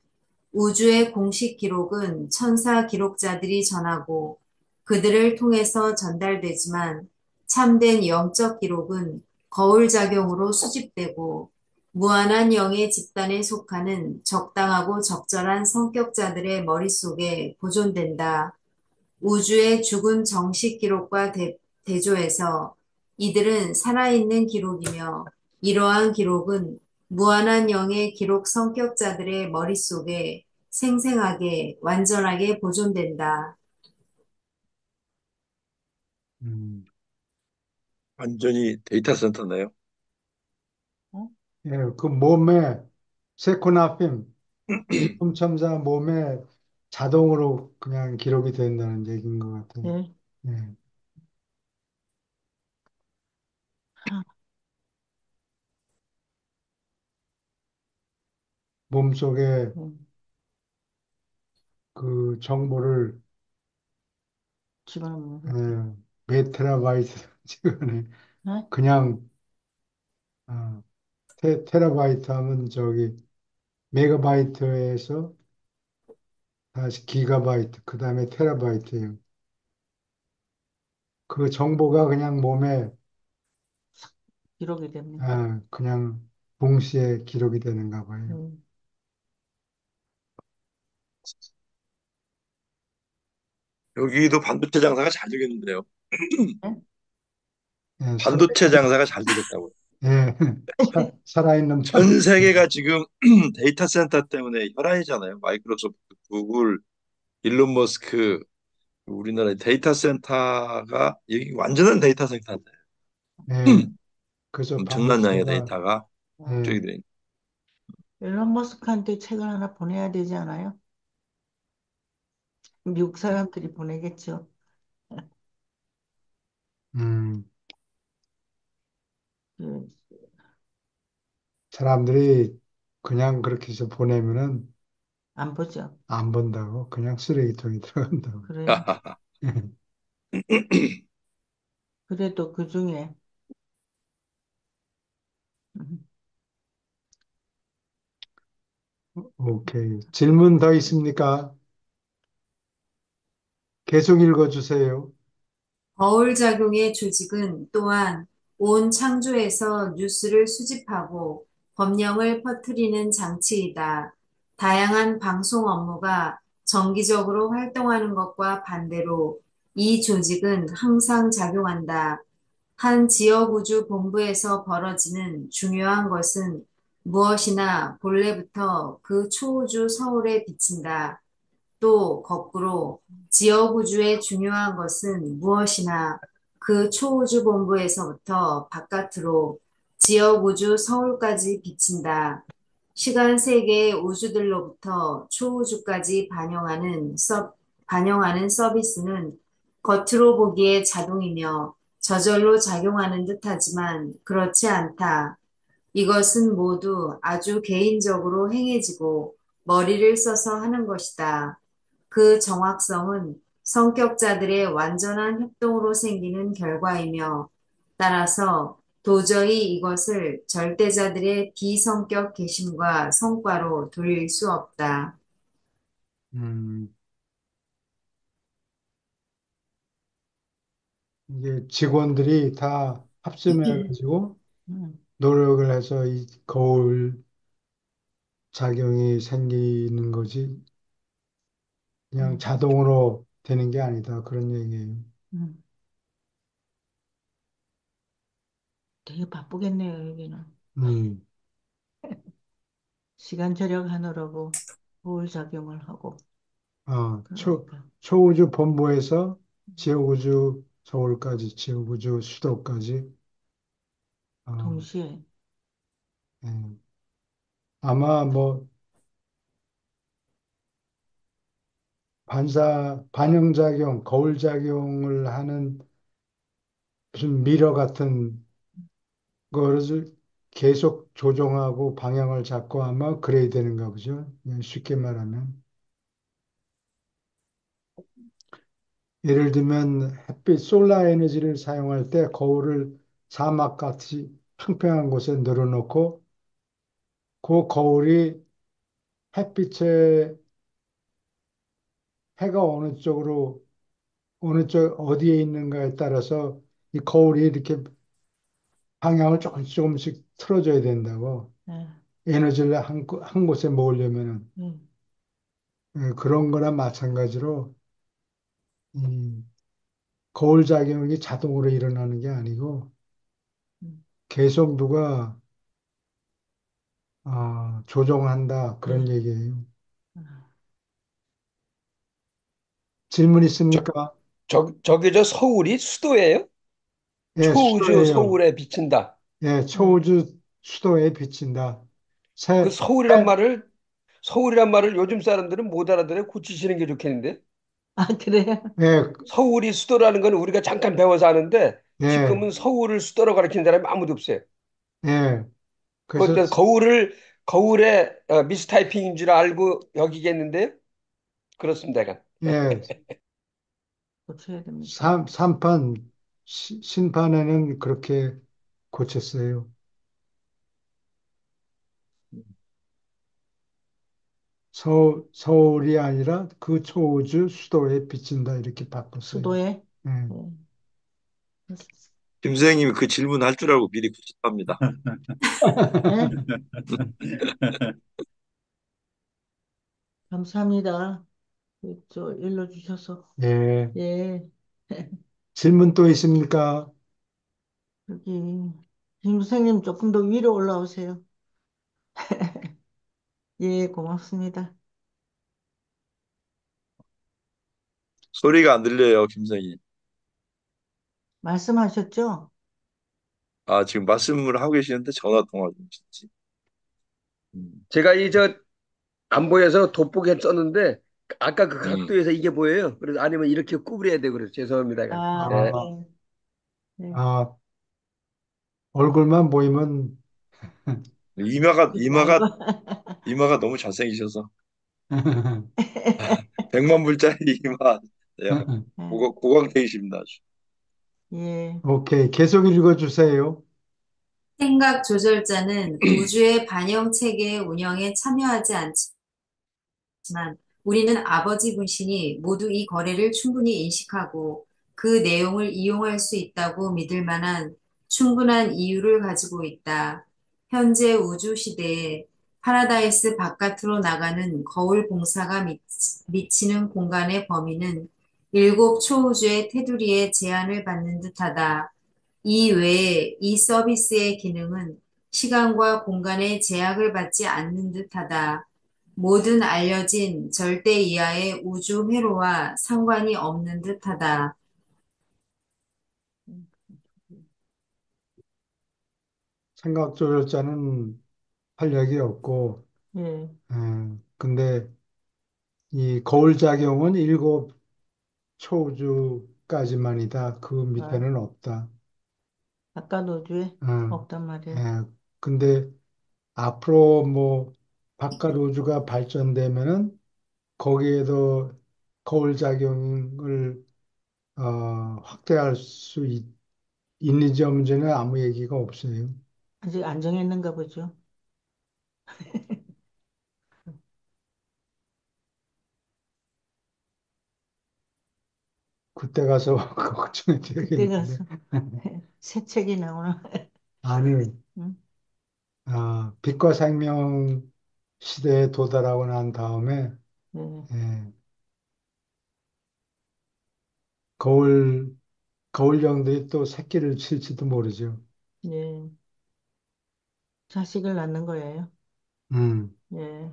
우주의 공식 기록은 천사 기록자들이 전하고 그들을 통해서 전달되지만 참된 영적 기록은 거울 작용으로 수집되고 무한한 영의 집단에 속하는 적당하고 적절한 성격자들의 머릿속에 보존된다. 우주의 죽은 정식 기록과 대조해서 이들은 살아있는 기록이며 이러한 기록은 무한한 영의 기록 성격자들의 머릿속에 생생하게 완전하게 보존된다. 음, 완전히 데이터 센터네요. 어? 예, 그 몸에 세코나핌 이품첨사 몸에 자동으로 그냥 기록이 된다는 얘기인 것 같아요. 네. 예, 몸속에 음, 그 정보를 집어넣는 예, 몇 테라바이트 지금 네? 그냥 어, 테라바이트 하면 저기 메가바이트에서 다시 기가바이트 그 다음에 테라바이트예요. 그 정보가 그냥 몸에 기록이 됩니다. 그냥 동시에 기록이 되는가 봐요. 음, 여기도 반도체 장사가 잘 되겠는데요. 예, 반도체 장사가 잘 되겠다고요. 예, 살아있는 전 판을. 세계가 지금 데이터 센터 때문에 혈안이잖아요. 마이크로소프트, 구글, 일론 머스크, 우리나라의 데이터 센터가 여기 완전한 데이터 센터인데 예, 그래서 엄청난 양의 반도체가, 데이터가 저기 예, 돼. 일론 머스크한테 책을 하나 보내야 되지 않아요? 미국 사람들이 보내겠죠. 음, 그, 사람들이 그냥 그렇게 해서 보내면은 안 보죠. 안 본다고, 그냥 쓰레기통에 들어간다고. 그래요. 그래도 그 중에 음, 오케이. 질문 더 있습니까? 계속 읽어주세요. 거울작용의 조직은 또한 온 창조에서 뉴스를 수집하고 법령을 퍼뜨리는 장치이다. 다양한 방송 업무가 정기적으로 활동하는 것과 반대로 이 조직은 항상 작용한다. 한 지역우주 본부에서 벌어지는 중요한 것은 무엇이나 본래부터 그 초우주 서울에 비친다. 또 거꾸로 지역 우주의 중요한 것은 무엇이나 그 초우주 본부에서부터 바깥으로 지역 우주 서울까지 비친다. 시간 세계의 우주들로부터 초우주까지 반영하는 서비스는 겉으로 보기에 자동이며 저절로 작용하는 듯하지만 그렇지 않다. 이것은 모두 아주 개인적으로 행해지고 머리를 써서 하는 것이다. 그 정확성은 성격자들의 완전한 협동으로 생기는 결과이며 따라서 도저히 이것을 절대자들의 비성격 개심과 성과로 돌릴 수 없다. 음, 이게 직원들이 다 합심해가지고 음, 노력을 해서 이 거울 작용이 생기는 거지, 그냥 음, 자동으로 되는 게 아니다. 그런 얘기예요. 음. 되게 바쁘겠네요, 여기는. 음, 시간 절약하느라고 우울작용을 하고. 그러니까 초우주 본부에서 지역우주 서울까지, 지역우주 수도까지, 어, 동시에 예. 아마 뭐 반영작용, 거울작용을 하는 무슨 미러 같은 거를 계속 조종하고 방향을 잡고 아마 그래야 되는가 보죠. 그냥 쉽게 말하면. 예를 들면 햇빛, 솔라 에너지를 사용할 때 거울을 사막같이 평평한 곳에 늘어놓고 그 거울이 햇빛에 해가 어느 쪽 어디에 있는가에 따라서 이 거울이 이렇게 방향을 조금씩 조금씩 틀어줘야 된다고. 예, 에너지를 한 곳에 모으려면은. 예, 예, 그런 거나 마찬가지로 이 거울 작용이 자동으로 일어나는 게 아니고 음, 계속 누가 조종한다 그런 예. 얘기예요. 아, 질문 저, 있습니까? 저기 저 서울이 수도예요? 예, 초우주 수도예요. 서울에 비친다. 예, 예. 초우주 수도에 비친다. 그 새, 서울이란 말을 요즘 사람들은 못 알아들어요. 고치시는 게 좋겠는데. 아, 그래요? 예, 서울이 수도라는 건 우리가 잠깐 배워서 아는데 예, 지금은 서울을 수도로 가리키는 사람이 아무도 없어요. 예. 그래서 그것도 거울에 미스타이핑인 줄 알고 여기겠는데요. 그렇습니다. 약간. 예, 고쳐야 됩니다. 삼판 심판에는 그렇게 고쳤어요. 서울이 아니라 그 초우주 수도에 비친다 이렇게 바꿨어요. 수도에 예. 예. 김 선생님이 그 질문 할 줄 알고 미리 고쳤답니다. 예? 감사합니다. 저 일러주셔서. 예. 예, 질문 또 있습니까? 여기 김 선생님 조금 더 위로 올라오세요. 예, 고맙습니다. 소리가 안 들려요, 김성희. 말씀하셨죠? 아, 지금 말씀을 하고 계시는데 전화 통화 좀 듣지. 제가 안 보여서 돋보기에 썼는데 아까 그 음. 각도에서 이게 보여요. 그래서 아니면 이렇게 구부려야 되고 그래서 죄송합니다. 아, 예. 아, 네. 네. 아, 얼굴만 보이면 이마가, 그러지 말고. 이마가, 이마가 너무 잘생기셔서. 100만 불짜리 이마. 네, 예, 고광택이십니다. 아주. 예, 오케이. 계속 읽어주세요. 생각 조절자는 우주의 반영 체계의 운영에 참여하지 않지만 우리는 아버지 분신이 모두 이 거래를 충분히 인식하고 그 내용을 이용할 수 있다고 믿을 만한 충분한 이유를 가지고 있다. 현재 우주 시대에 파라다이스 바깥으로 나가는 거울 봉사가 미치는 공간의 범위는 일곱 초우주의 테두리에 제한을 받는 듯하다. 이 외에 이 서비스의 기능은 시간과 공간의 제약을 받지 않는 듯하다. 모든 알려진 절대 이하의 우주 회로와 상관이 없는 듯하다. 생각 조절자는 활력이 없고, 예, 근데 이 거울 작용은 일곱 초우주까지만이다. 그 아, 밑에는 없다. 바깥 우주에 어, 없단 말이에요. 예, 근데 앞으로 뭐 바깥 우주가 발전되면은 거기에도 거울 작용을 확대할 수 있는지 없는지는 아무 얘기가 없어요. 아직 안 정했는가 보죠. 그때 가서 걱정이 그때 되겠는데. 가서 새 책이 나오나? 아니, 응? 빛과 생명 시대에 도달하고 난 다음에 네, 예, 거울 거울령들이 또 새끼를 칠지도 모르죠. 네. 자식을 낳는 거예요. 음, 예,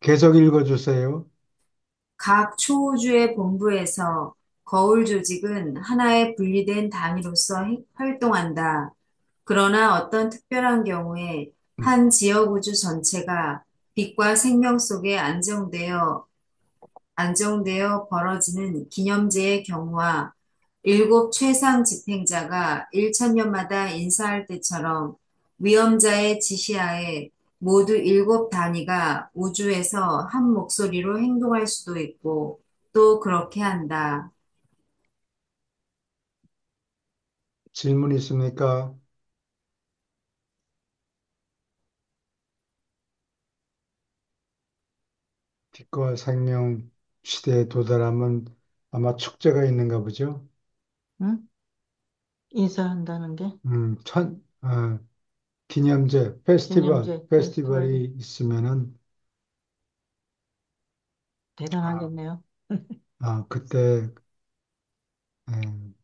계속 읽어주세요. 각 초우주의 본부에서 거울 조직은 하나의 분리된 단위로서 활동한다. 그러나 어떤 특별한 경우에 한 지역 우주 전체가 빛과 생명 속에 안정되어 벌어지는 기념제의 경우와 일곱 최상 집행자가 1천년마다 인사할 때처럼 위험자의 지시하에 모두 일곱 단위가 우주에서 한 목소리로 행동할 수도 있고 또 그렇게 한다. 질문 있습니까? 빛과 생명 시대에 도달하면 아마 축제가 있는가 보죠. 응? 인사한다는 게 음, 기념제, 기념제 페스티벌이 페스티벌이 있으면은, 아, 대단하겠네요. 그때, 예,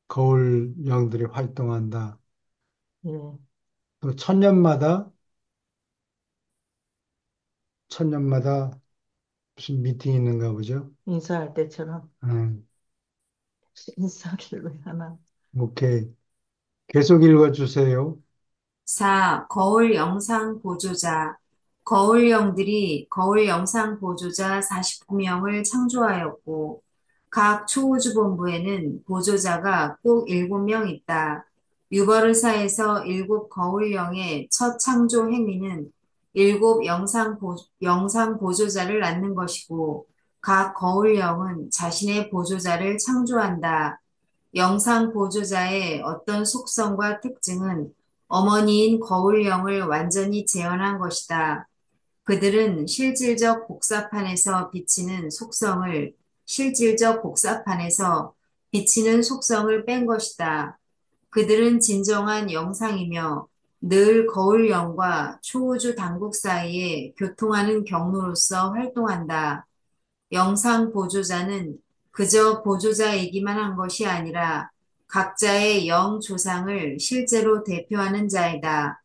거울 영들이 활동한다. 예, 또 천년마다 무슨 미팅이 있는가 보죠. 인사할 때처럼 음, 인사를 왜 하나? 오케이. 계속 읽어주세요. 4. 거울 영상 보조자. 거울령들이 거울 영상 보조자 49명을 창조하였고, 각 초우주본부에는 보조자가 꼭 7명 있다. 유버르사에서 일곱 거울령의 첫 창조 행위는 일곱 영상 보조자를 낳는 것이고, 각 거울령은 자신의 보조자를 창조한다. 영상 보조자의 어떤 속성과 특징은 어머니인 거울령을 완전히 재현한 것이다. 그들은 실질적 복사판에서 비치는 속성을 실질적 복사판에서 비치는 속성을 뺀 것이다. 그들은 진정한 영상이며 늘 거울령과 초우주 당국 사이에 교통하는 경로로서 활동한다. 영상 보조자는 그저 보조자이기만 한 것이 아니라 각자의 영 조상을 실제로 대표하는 자이다.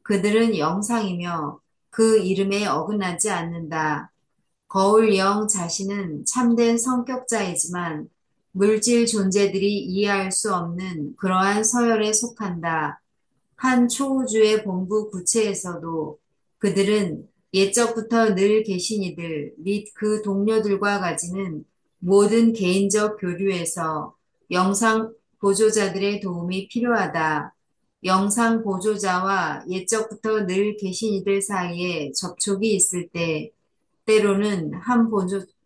그들은 영상이며 그 이름에 어긋나지 않는다. 거울 영 자신은 참된 성격자이지만 물질 존재들이 이해할 수 없는 그러한 서열에 속한다. 한 초우주의 본부 구체에서도 그들은 옛적부터 늘 계신 이들 및 그 동료들과 가지는 모든 개인적 교류에서 영상 보조자들의 도움이 필요하다. 영상 보조자와 옛적부터 늘 계신 이들 사이에 접촉이 있을 때 때로는 한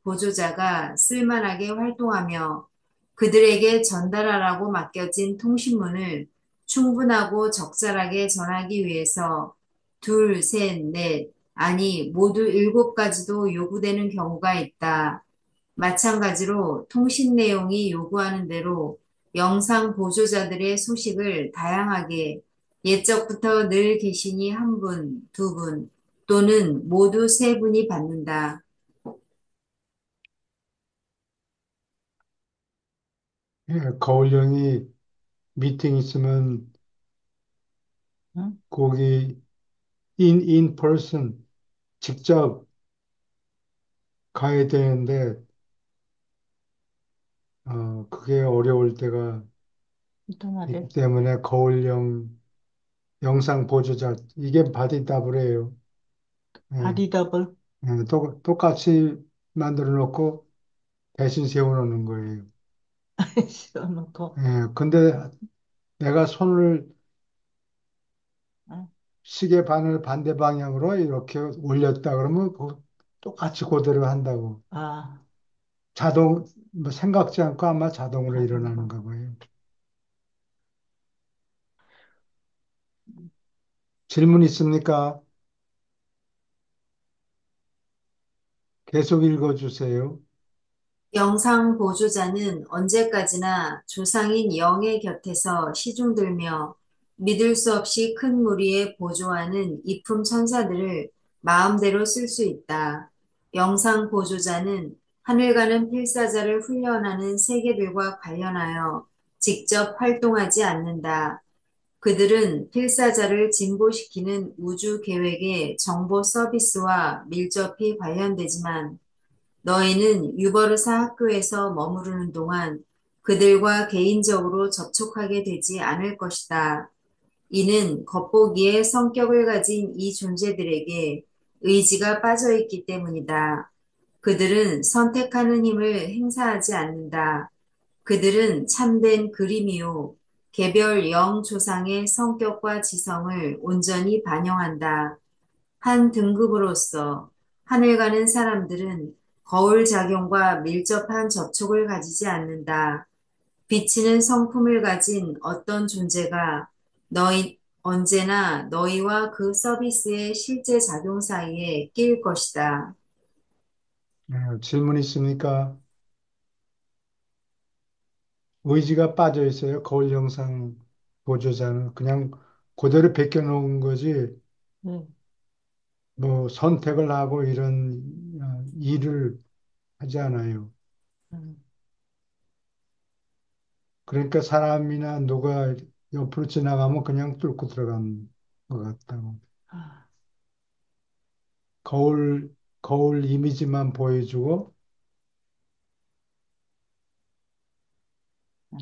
보조자가 쓸만하게 활동하며 그들에게 전달하라고 맡겨진 통신문을 충분하고 적절하게 전하기 위해서 둘, 셋, 넷, 아니 모두 일곱 가지도 요구되는 경우가 있다. 마찬가지로 통신 내용이 요구하는 대로 영상 보조자들의 소식을 다양하게 옛적부터 늘 계시니 한 분, 두 분, 또는 모두 세 분이 받는다. 예, 거울령이 미팅 있으면 응? 거기 in person 직접 가야 되는데 그게 어려울 때가 있기 이동하래. 때문에 거울령 영상 보조자 이게 바디 더블이에요. 예, 바디 더블 예, 똑같이 만들어 놓고 대신 세워 놓는 거예요. 씌워놓고. 근데 내가 손을 응? 시계 바늘 반대 방향으로 이렇게 올렸다 그러면 똑같이 그대로 한다고. 아, 뭐 생각지 않고 아마 자동으로 자동으로. 일어나는가 봐요. 질문 있습니까? 계속 읽어주세요. 영상 보조자는 언제까지나 조상인 영의 곁에서 시중들며 믿을 수 없이 큰 무리에 보조하는 이품 천사들을 마음대로 쓸 수 있다. 영상 보조자는 하늘 가는 필사자를 훈련하는 세계들과 관련하여 직접 활동하지 않는다. 그들은 필사자를 진보시키는 우주 계획의 정보 서비스와 밀접히 관련되지만 너희는 유버르사 학교에서 머무르는 동안 그들과 개인적으로 접촉하게 되지 않을 것이다. 이는 겉보기에 성격을 가진 이 존재들에게 의지가 빠져 있기 때문이다. 그들은 선택하는 힘을 행사하지 않는다. 그들은 참된 그림이요. 개별 영 조상의 성격과 지성을 온전히 반영한다. 한 등급으로서 하늘 가는 사람들은 거울 작용과 밀접한 접촉을 가지지 않는다. 비치는 성품을 가진 어떤 존재가 언제나 너희와 그 서비스의 실제 작용 사이에 낄 것이다. 질문 있습니까? 의지가 빠져 있어요. 거울 영상 보조자는 그냥 그대로 베껴 놓은 거지. 네. 뭐 선택을 하고 이런 일을 하지 않아요. 응. 그러니까 사람이나 누가 옆으로 지나가면 그냥 뚫고 들어간 것 같다고. 아, 거울, 거울 이미지만 보여주고 응.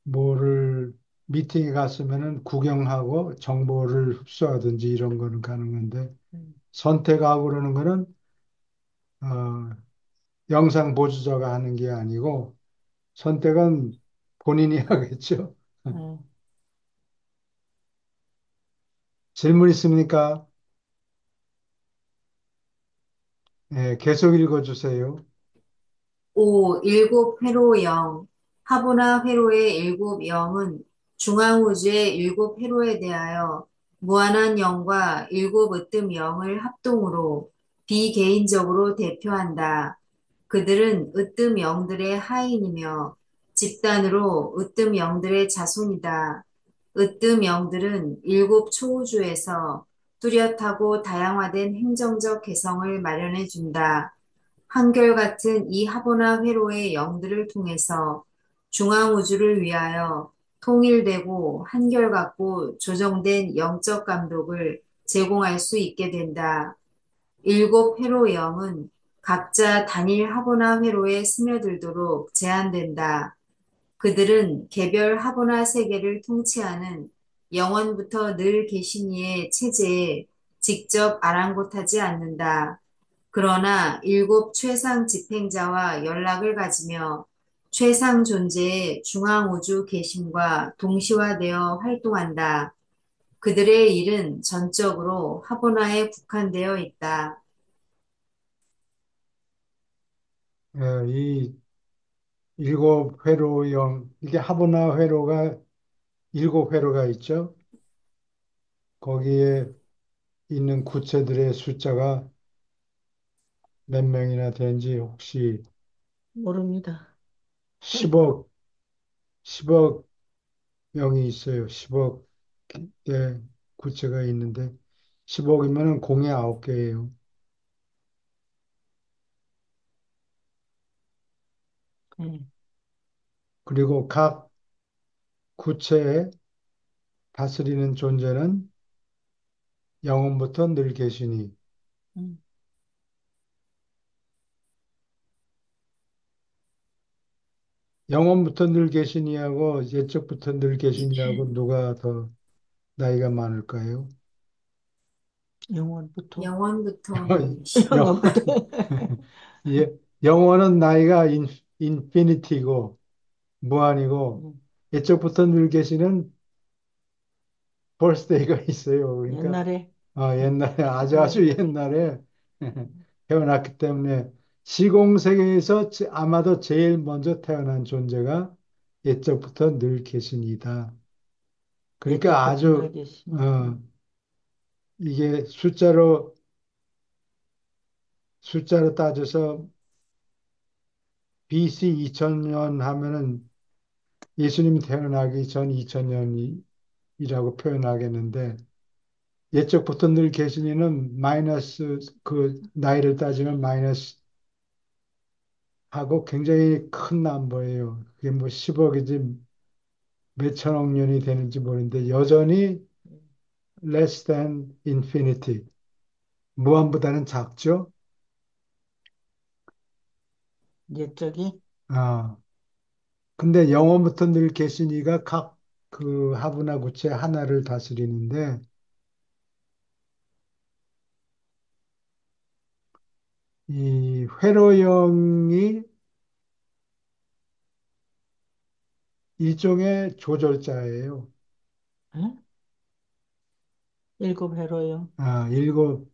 뭐를 미팅에 갔으면은 구경하고 정보를 흡수하든지 이런 거는 가능한데 응. 선택하고 그러는 거는 어, 영상 보조자가 하는 게 아니고 선택은 본인이 하겠죠. 응. 질문 있습니까? 계속 읽어주세요. 5. 일곱 회로 영. 하보나 회로의 일곱 영은 중앙우주의 일곱 회로에 대하여 무한한 영과 일곱 으뜸 영을 합동으로 비개인적으로 대표한다. 그들은 으뜸 영들의 하인이며 집단으로 으뜸 영들의 자손이다. 으뜸 영들은 일곱 초우주에서 뚜렷하고 다양화된 행정적 개성을 마련해 준다. 한결같은 이 하보나 회로의 영들을 통해서 중앙우주를 위하여 통일되고 한결같고 조정된 영적 감독을 제공할 수 있게 된다. 일곱 회로 영은 각자 단일 하보나 회로에 스며들도록 제한된다. 그들은 개별 하보나 세계를 통치하는 영원부터 늘 계신 이의 체제에 직접 아랑곳하지 않는다. 그러나 일곱 최상 집행자와 연락을 가지며 최상 존재의 중앙우주 계심과 동시화되어 활동한다. 그들의 일은 전적으로 하보나에 국한되어 있다. 이 일곱 회로형, 이게 하보나 회로가 일곱 회로가 있죠. 거기에 있는 구체들의 숫자가 몇 명이나 되는지 혹시 모릅니다. 10억, 10억 명이 있어요. 10억 개 구체가 있는데 10억이면은 공이 9개예요. 네. 그리고 각 구체에 다스리는 존재는 영원부터 늘 계시니 음, 영원부터 늘 계시니하고 옛적부터 늘 계시니하고 누가 더 나이가 많을까요? 영원부터. 영원부터 늘 계시니. 영, 영원부터. 예, 영원은 나이가 인피니티고 무한이고 음, 옛적부터 늘 계시는 벌스데이가 있어요. 그러니까 옛날에. 옛날에 아주 아주 옛날에. 옛날에 태어났기 때문에 시공세계에서 아마도 제일 먼저 태어난 존재가 옛적부터 늘 계시니다. 그러니까 옛적부터 늘 아주 계시니. 어, 이게 숫자로 따져서 BC 2000년 하면은 예수님 태어나기 전 2000년이라고 표현하겠는데 옛적부터 늘 계시니는 마이너스 그 나이를 따지면 마이너스 하고 굉장히 큰 넘버예요. 그게 뭐 10억이지 몇천억 년이 되는지 모르는데 여전히 less than infinity. 무한보다는 작죠? 옛적이. 아, 근데 영원부터 늘 계시니가 각 그 하부나 구체 하나를 다스리는데 이 회로형이 일종의 조절자예요. 응? 일곱 회로요. 일곱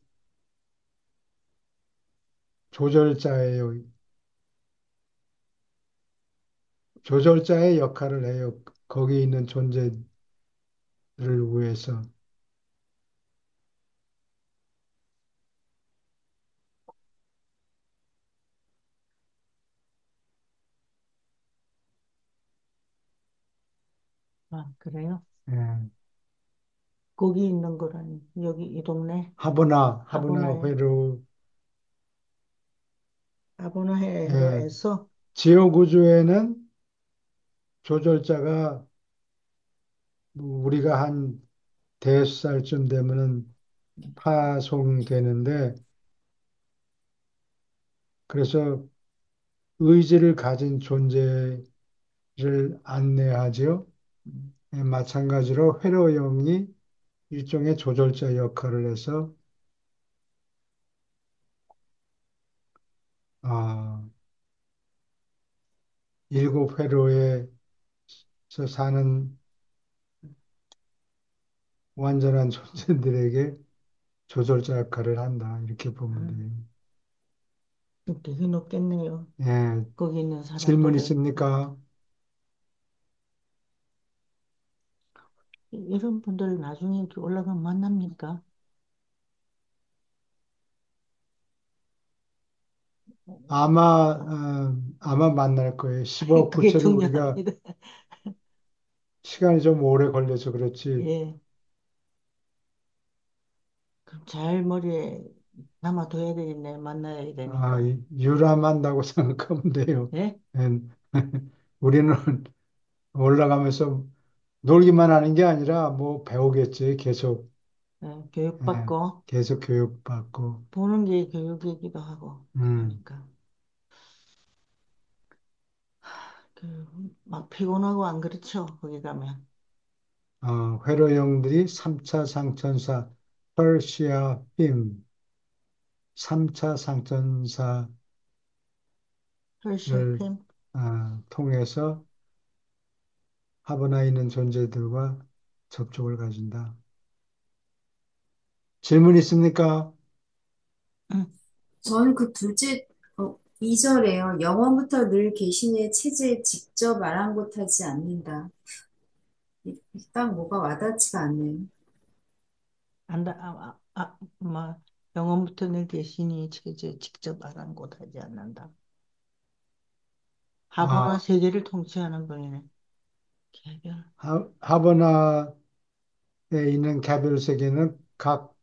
조절자예요. 조절자의 역할을 해요. 거기 있는 존재를 위해서. 아, 그래요? 예. 거기 있는 거라니. 여기 이 동네. 하브나 아보나에. 회로, 예. 아보나해로에서. 지옥우주에는 조절자가 뭐 우리가 한 대살쯤 되면은 파송되는데, 그래서 의지를 가진 존재를 안내하죠. 예, 마찬가지로 회로형이 일종의 조절자 역할을 해서, 아, 일곱 회로에서 사는 완전한 존재들에게 조절자 역할을 한다. 이렇게 보면 아, 돼요. 되게 높겠네요. 예, 거기 있는 질문 사람들은. 있습니까? 이런 분들 나중에 이렇게 올라가면 만납니까? 아마 만날 거예요. 10억 그게 구체를 우리가 중요합니다. 시간이 좀 오래 걸려서 그렇지. 예. 그럼 잘 머리에 남아둬야 되겠네. 만나야 되니까. 유람한다고 생각하면 돼요. 예? 예. 우리는 올라가면서 놀기만 하는 게 아니라 뭐 배우겠지. 계속, 예, 예, 교육받고 계속 교육받고. 보는 게 교육이기도 하고 음, 하니까 막 피곤하고 안 그렇죠. 거기 가면. 회로형들이 3차 상천사, 퍼시아 핌, 3차 상천사를 헬시아핌. 통해서 하버나에 있는 존재들과 접촉을 가진다. 질문 있습니까? 저는 그 둘째 2절에요. 영원부터 늘 계시네 체제에 직접 아랑곳하지 않는다. 딱 뭐가 와닿지가 않네요. 안다, 뭐, 영원부터 늘 계시니 체제 직접 아랑곳하지 않는다. 하버나 아, 세계를 통치하는 분이네. 개별. 하버나에 있는 개별 세계는 각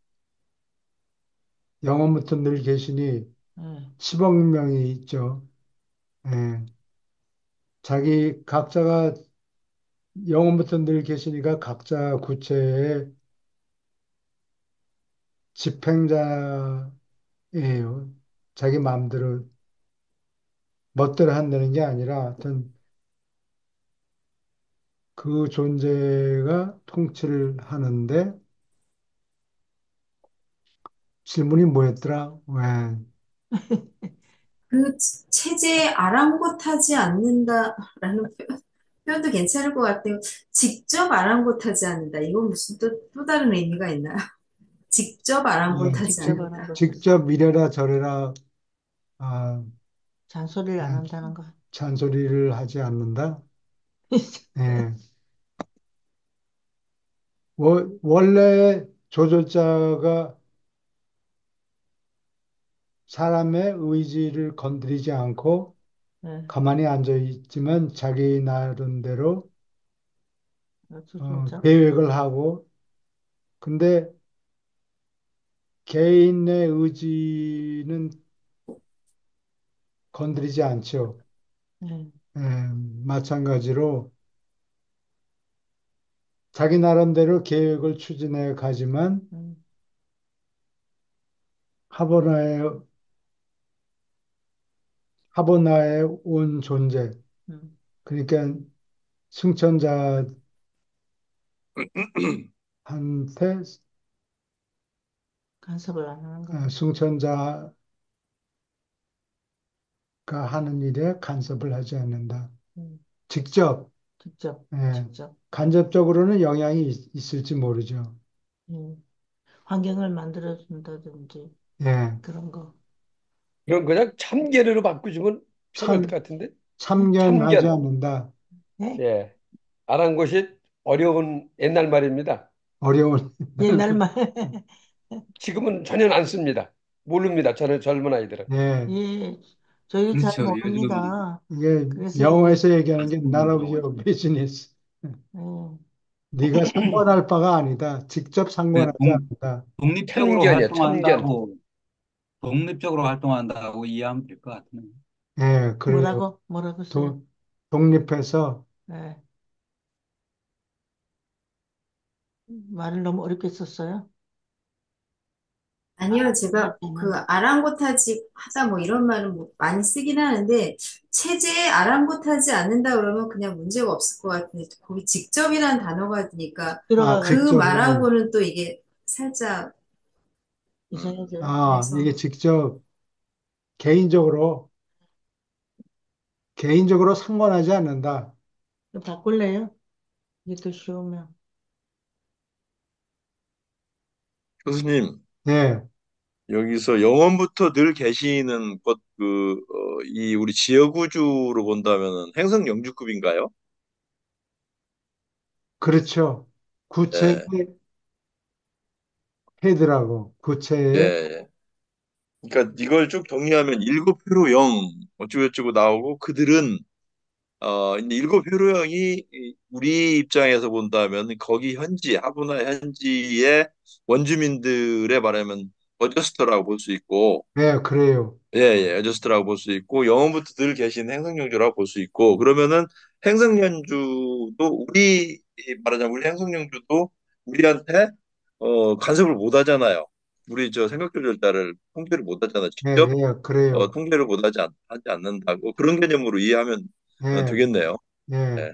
영원부터 늘 계시니 예, 10억 명이 있죠. 예. 자기 각자가 영원부터 늘 계시니까 각자 구체의 집행자예요. 자기 마음대로 멋대로 한다는 게 아니라 하여튼 그 존재가 통치를 하는데 질문이 뭐였더라? 왜? 그 체제에 아랑곳하지 않는다라는 표현도 괜찮을 것 같아요. 직접 아랑곳하지 않는다. 이건 무슨 또 다른 의미가 있나요? 직접 예, 아랑곳하지 직접 않는다. 아랑곳하지. 직접 이래라 저래라 아, 잔소리를 안 예, 한다는 거. 잔소리를 하지 않는다. 예. 원래 조절자가 사람의 의지를 건드리지 않고 예, 가만히 앉아 있지만 자기 나름대로 아주 진짜. 계획을 하고 근데 개인의 의지는 건드리지 않죠. 예, 예, 마찬가지로 자기 나름대로 계획을 추진해 가지만 음, 하버나의 하버나의 온 존재 음. 그러니까 승천자한테 간섭을 안 하는 거. 승천자가 하는 일에 간섭을 하지 않는다. 음, 직접 직접, 예, 직접. 간접적으로는 영향이 있을지 모르죠. 환경을 만들어준다든지 예, 그런 거. 그럼 그냥 참견으로 바꾸시면 편할 것 참 같은데. 참견하지 참견. 않는다. 예? 예. 아는 것이 어려운 옛날 말입니다. 어려운 옛날 말. 지금은 전혀 안 씁니다. 모릅니다. 저는 젊은 아이들은. 예, 예, 저희 잘 그렇죠. 요즘 모릅니다. 이게 그래서 이게, 영어에서 얘기하는 게 none of 말씀으로 your business. 예, 네가 상관할 바가 아니다. 직접 네, 상관하지 않는다. 독립적으로 편견이야, 편견. 독립적으로 활동한다고 이해하면 될 것 같네요. 예, 그래요. 뭐라고 써요? 독립해서 예, 말을 너무 어렵게 썼어요. 아니요, 제가 알아듣지 그 않는다. 아랑곳하지 하다 뭐 이런 말은 뭐 많이 쓰긴 하는데 체제에 아랑곳하지 않는다 그러면 그냥 문제가 없을 것 같은데 거기 직접이라는 단어가 드니까 그 들어가가지고 직접 말하고는 또 이게 살짝 이상해져요. 이게 그래서 직접 개인적으로 개인적으로 상관하지 않는다. 이거 바꿀래요? 이게 더 쉬우면. 교수님, 예, 여기서 영원부터 늘 계시는 것, 이 우리 지역우주로 본다면은 행성 영주급인가요? 그렇죠. 구체의 예, 헤드라고 예. 구체의 예. 그러니까 이걸 쭉 정리하면 일곱 회로 영 어쩌고저쩌고 나오고 그들은 이제 일곱 회로영이 우리 입장에서 본다면 거기 현지 하부나 현지의 원주민들의 말하면 어저스터라고 볼 수 있고 예, 그래요. 예, 예, 어저스트라고 볼 수 있고, 영원부터 늘 계신 행성영주라고 볼 수 있고, 그러면은 행성연주도 말하자면 우리 행성영주도 우리한테, 간섭을 못 하잖아요. 우리 저 생각조절자를 통제를 못 하잖아요. 예, 직접, 예, 그래요. 통제를 못 하지 않는다고. 그런 개념으로 이해하면 예, 되겠네요. 예. 예.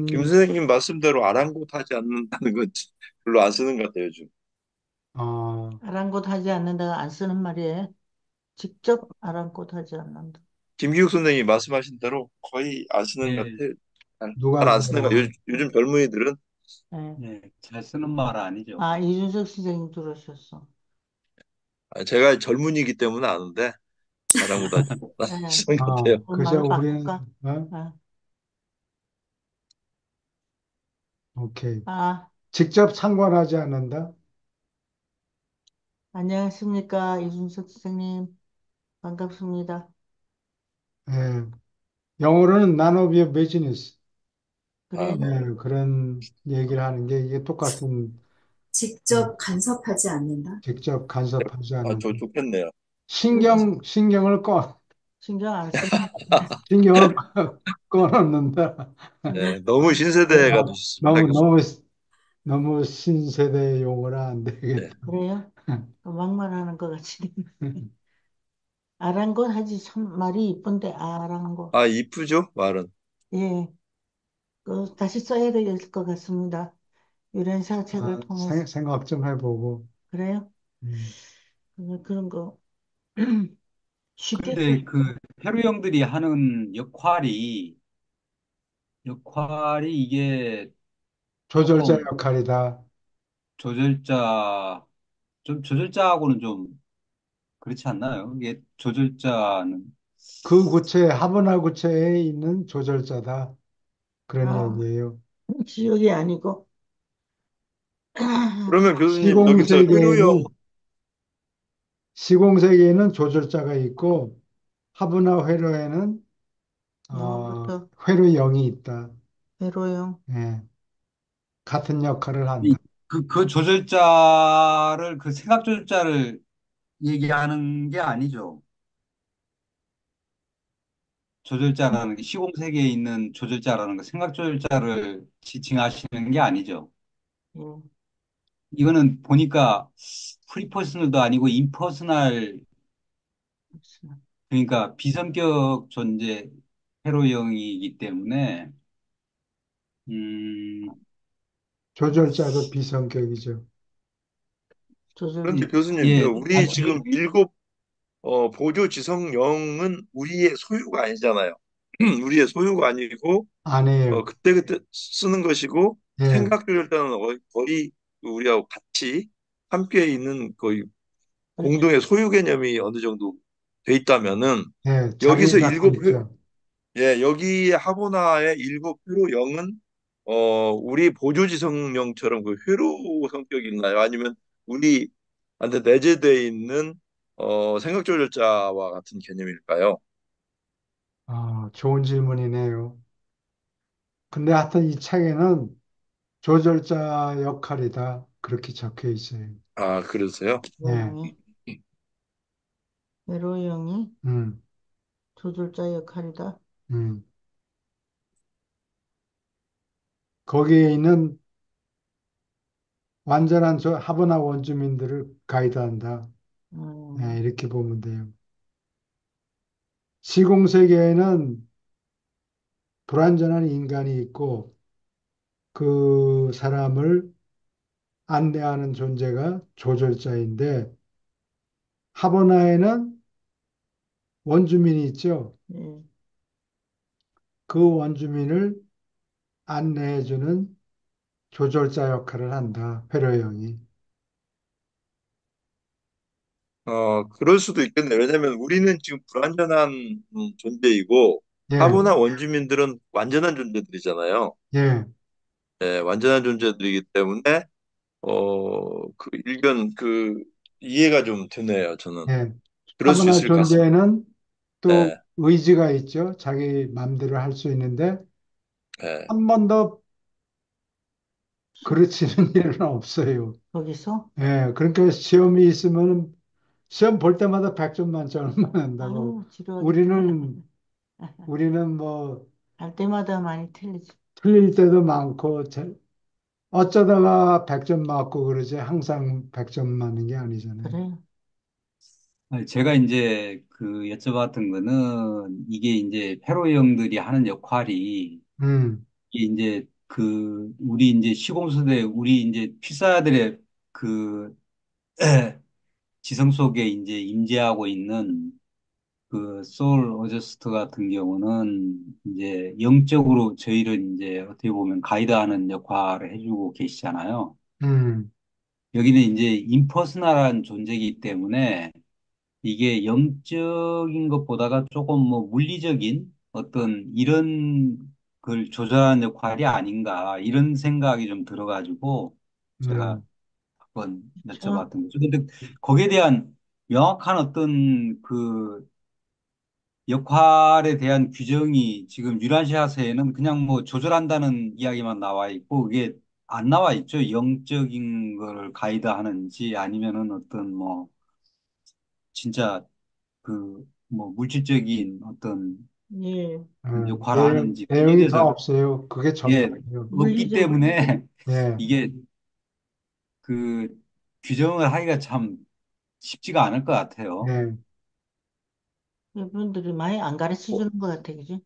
김 개인, 선생님 말씀대로 아랑곳하지 않는다는 건 별로 안 쓰는 것 같아요, 요즘. 어, 아랑곳하지 않는다가 안 쓰는 말이에요. 직접 아랑곳하지 않는다. 김기욱 선생님이 말씀하신 대로 거의 안 쓰는 것 예, 같아요. 누가 잘 안 쓰는 것 같아요. 써요? 요즘 젊은이들은 예. 예, 잘 쓰는 말 아니죠. 아, 이준석 선생님 들으셨어. 제가 젊은이기 때문에 아는데 아랑곳하지 예. 않는 것 같아요. 아, 그 그저 말 우리는, 바꿀까? 어? 예. 오케이. 아, 직접 상관하지 않는다? 안녕하십니까. 이준석 선생님. 반갑습니다. 예. 영어로는 none of your business. 아, 그래요? 네. 예, 그런 얘기를 하는 게 이게 똑같은, 어, 직접 간섭하지 않는다. 직접 간섭하지 저 않는다. 좋겠네요. 신경을 신경 안 쓰는 신경을 꺼놓는다. 네, 너무 네. 신세대가 아, 되셨습니다, 너무, 교수님. 너무 신세대 용어라 안 네. 되겠다. 그래요? 막말하는 것 같이. 아랑곳 하지 참 말이 이쁜데 아랑곳. 아, 이쁘죠? 말은. 예, 그 다시 써야 될 것 같습니다. 유련사 책을 아, 통해서 생각 좀 해보고. 그래요? 음. 그런 거 쉽게 근데 그 페루 형들이 하는 역할이 이게 조절자 조금 역할이다. 조절자, 좀 조절자하고는 좀 그렇지 않나요? 이게 조절자는, 그 구체, 하버나 구체에 있는 조절자다. 그런 아, 얘기예요. 지역이 아니고 그러면 교수님, 여기서 회로형, 시공세계에는, 시공세계에는 조절자가 있고, 하브나 회로에는, 영어부터 회로 0이 있다. 회로용. 예, 같은 역할을 이- 한다. 그 조절자를, 그 생각 조절자를 얘기하는 게 아니죠. 조절자라는 게 시공세계에 있는 조절자라는 거, 생각 조절자를 지칭하시는 게 아니죠. 예, 이거는 보니까 프리퍼스널도 아니고 임퍼스널, 그렇습니다. 그러니까 비성격 존재 회로형이기 때문에 음, 조절자도 비성격이죠. 조절 그런데 교수님, 예, 우리 지금 일곱 보조 지성령은 우리의 소유가 아니잖아요. 우리의 소유가 아니고 아니에요. 그때그때 쓰는 것이고 예, 생각조절자는 거의 우리하고 같이 함께 있는 거의 그렇죠. 공동의 소유 개념이 어느 정도 돼 있다면은 예, 자기를 여기서 갖고 있죠. 여기 하보나의 일곱 회로 영은 우리 보조지성령처럼 그 회로 성격이 있나요? 아니면 우리한테 내재되어 있는 생각조절자와 같은 개념일까요? 좋은 질문이네요. 근데 하여튼 이 책에는 조절자 역할이다. 그렇게 적혀 있어요. 아, 그러세요? 예, 회로용이 회로용이 음, 조절자 역할이다. 음. 거기에 있는 완전한 하버나 원주민들을 가이드한다. 예, 음, 이렇게 보면 돼요. 시공세계에는 불완전한 인간이 있고 그 사람을 안내하는 존재가 조절자인데 하버나에는 원주민이 있죠. 예, 그 원주민을 안내해주는 조절자 역할을 한다. 회로영이. 그럴 수도 있겠네요. 왜냐하면 우리는 지금 불완전한 존재이고 예, 하보나 원주민들은 완전한 존재들이잖아요. 예, 완전한 존재들이기 때문에 이해가 좀 되네요. 저는 예. 그럴 수 하버나 있을 것 같습니다. 존재는 또 네, 의지가 있죠. 자기 마음대로 할 수 있는데 네. 한 번 더 그르치는 일은 없어요. 거기서? 예, 그러니까 시험이 있으면 시험 볼 때마다 100점 만점을 맞는다고. 아유, 지루하겠다. 우리는, 우리는 뭐, 갈 때마다 많이 틀리지. 틀릴 때도 많고, 어쩌다가 100점 맞고 그러지, 항상 100점 맞는 게 아니잖아요. 그래. 아니, 제가 이제 그 여쭤봤던 거는 이게 이제 페로 형들이 하는 역할이 음, 이게 이제 그 우리 이제 시공소대 우리 이제 필사들의 그 지성 속에 이제 임재하고 있는 그 소울 어저스트 같은 경우는 이제 영적으로 저희를 이제 어떻게 보면 가이드하는 역할을 해주고 계시잖아요. 음, 여기는 이제 임퍼스널한 존재이기 때문에 이게 영적인 것보다가 조금 뭐 물리적인 어떤 이런 걸 조절하는 역할이 아닌가 이런 생각이 좀 들어가지고 제가 음, 한번 저, 여쭤봤던 거죠. 근데 거기에 대한 명확한 어떤 그 역할에 대한 규정이 지금 유라시아서에는 그냥 뭐 조절한다는 이야기만 나와 있고 그게 안 나와 있죠. 영적인 걸 가이드하는지 아니면은 어떤 뭐 진짜 그 뭐 물질적인 어떤 예, 역할을 하는지 거기에 내용이 다 대해서 없어요. 그게 예 전부예요. 없기 물리적으로. 때문에 예, 이게 그 규정을 하기가 참 쉽지가 않을 것 같아요. 예, 이분들이 많이 안 가르쳐 어, 주는 것 같아, 그지?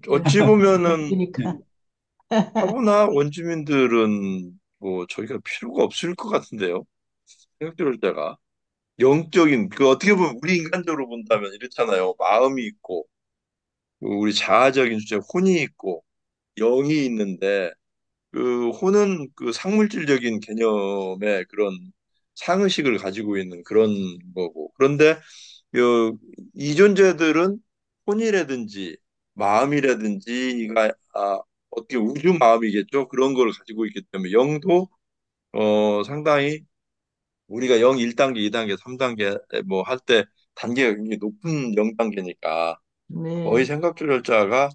어찌 보면은 그러니까. 타고나 원주민들은 뭐 저희가 필요가 없을 것 같은데요. 생각 들을 때가 영적인 그 어떻게 보면 우리 인간적으로 본다면 이렇잖아요. 마음이 있고 그 우리 자아적인 주체 혼이 있고 영이 있는데 그 혼은 그 상물질적인 개념의 그런 상의식을 가지고 있는 그런 거고 그런데 이 존재들은 혼이라든지 마음이라든지 이가 어떻게 우주 마음이겠죠. 그런 걸 가지고 있기 때문에 영도 상당히 우리가 영 1단계, 2단계, 3단계 뭐 할 때 단계가 굉장히 높은 0단계니까 거의 네. 생각조절자가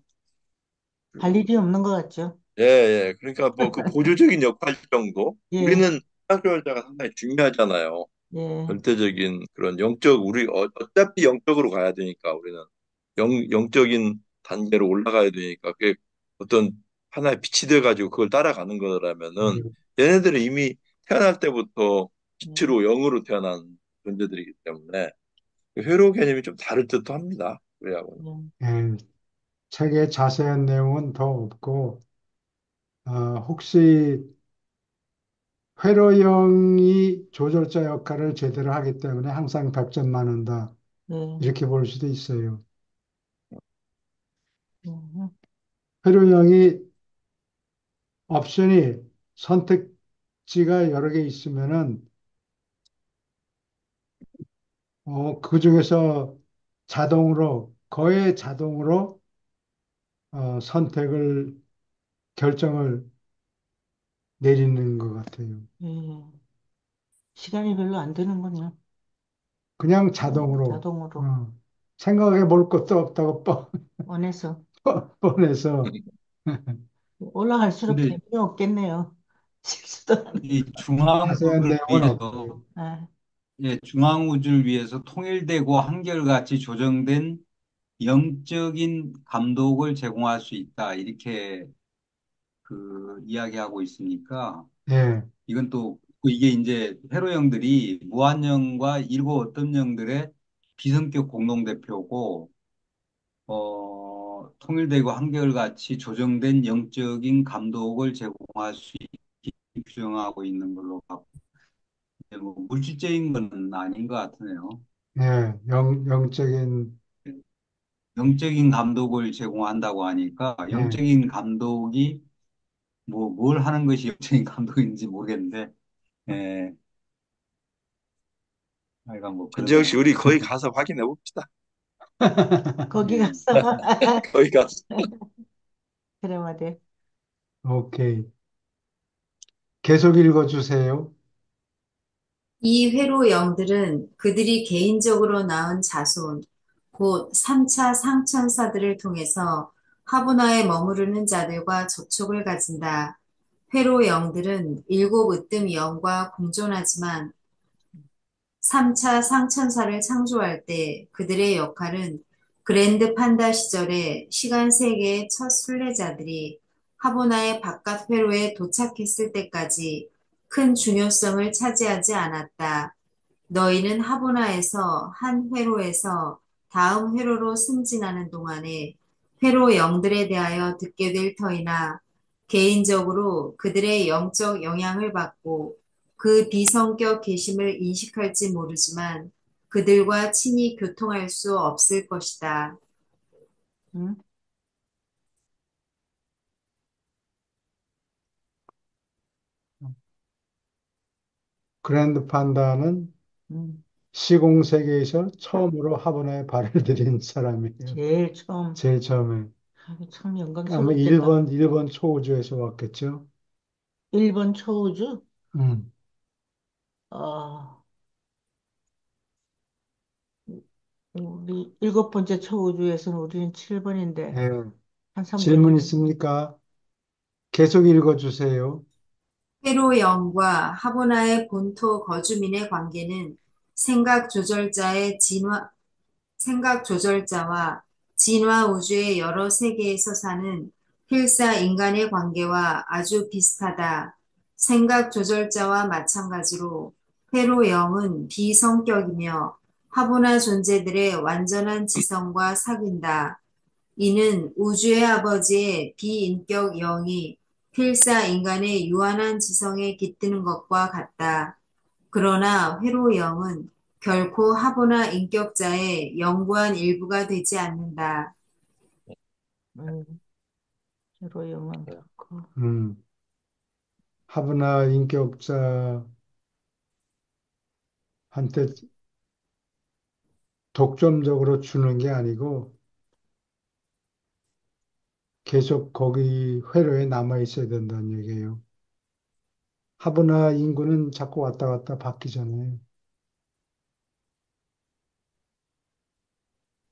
할 그, 일이 없는 것 같죠? 예, 예. 그러니까 뭐 그 보조적인 역할 정도 예, 우리는 생각조절자가 상당히 중요하잖아요. 예, 절대적인 그런 영적 우리 어차피 영적으로 가야 되니까 우리는 영적인 단계로 올라가야 되니까 그게 어떤 하나의 빛이 돼 가지고 그걸 따라가는 거라면은 예, 얘네들은 이미 태어날 때부터 예, 빛으로 영으로 태어난 존재들이기 때문에 그 회로 개념이 좀 다를 듯도 합니다. 그래하고는. 예. 예. 책에 자세한 내용은 더 없고, 혹시 회로형이 조절자 역할을 제대로 하기 때문에 항상 100점 맞는다. 예. 이렇게 볼 수도 있어요. 음, 회로형이 옵션이 선택지가 여러 개 있으면은 그 중에서 자동으로 거의 자동으로 선택을 결정을 내리는 것 같아요. 예. 시간이 별로 안 드는군요. 그냥 자동으로 자동으로 어, 생각해 볼 것도 없다고 원해서 뻔해서 올라갈수록 근데 재미없겠네요. 실수도 안 해. 이 자세한 중앙을 내용은 위해서 없어요. 아, 예, 중앙우주를 위해서 통일되고 한결같이 조정된 영적인 감독을 제공할 수 있다. 이렇게 그 이야기하고 있으니까 예, 이건 또 이게 이제 회로형들이 무한영과 일곱 어떤 영들의 비성격 공동대표고 통일되고 한결같이 조정된 영적인 감독을 제공할 수 있게 규정하고 있는 걸로 봤고 뭐 물질적인 건 아닌 것 같으네요. 예, 영적인 영적인 감독을 제공한다고 하니까 예, 영적인 감독이 뭐 뭘 하는 것이 영적인 감독인지 모르겠는데 예, 하여간 뭐 전재영 씨, 그러네요. 우리 거기 가서 확인해 봅시다. 거기 예. 가서 거기 가서. 그래 말이야. 오케이. 계속 읽어주세요. 이 회로 영들은 그들이 개인적으로 낳은 자손, 곧 3차 상천사들을 통해서 화분화에 머무르는 자들과 접촉을 가진다. 회로 영들은 일곱 으뜸 영과 공존하지만 3차 상천사를 창조할 때 그들의 역할은 그랜드 판다 시절에 시간 세계의 첫 순례자들이 하보나의 바깥 회로에 도착했을 때까지 큰 중요성을 차지하지 않았다. 너희는 하보나에서 한 회로에서 다음 회로로 승진하는 동안에 회로 영들에 대하여 듣게 될 터이나 개인적으로 그들의 영적 영향을 받고 그 비성격 계심을 인식할지 모르지만 그들과 친히 교통할 수 없을 것이다. 응? 그랜드 판다는 응. 시공 세계에서 처음으로 화분에 발을 들인 사람이에요. 제일 처음. 제일 처음에. 아이고, 참 아마 영광스럽겠다. 일본 초우주에서 왔겠죠. 일본 초우주? 음. 어, 우리 일곱 번째 초우주에서는 우리는 7번인데, 예. 한 질문 3번이네. 있습니까? 계속 읽어주세요. 회로 영과 하보나의 본토 거주민의 관계는 생각 조절자와 진화 우주의 여러 세계에서 사는 필사 인간의 관계와 아주 비슷하다. 생각 조절자와 마찬가지로 회로 영은 비성격이며 화분화 존재들의 완전한 지성과 사귄다. 이는 우주의 아버지의 비인격 영이 필사 인간의 유한한 지성에 깃드는 것과 같다. 그러나 회로 영은 결코 하보나 인격자의 영구한 일부가 되지 않는다. 음, 회로 영은 그렇고. 음. 하브나 인격자한테 독점적으로 주는 게 아니고 계속 거기 회로에 남아 있어야 된다는 얘기예요. 하브나 인구는 자꾸 왔다 갔다 바뀌잖아요.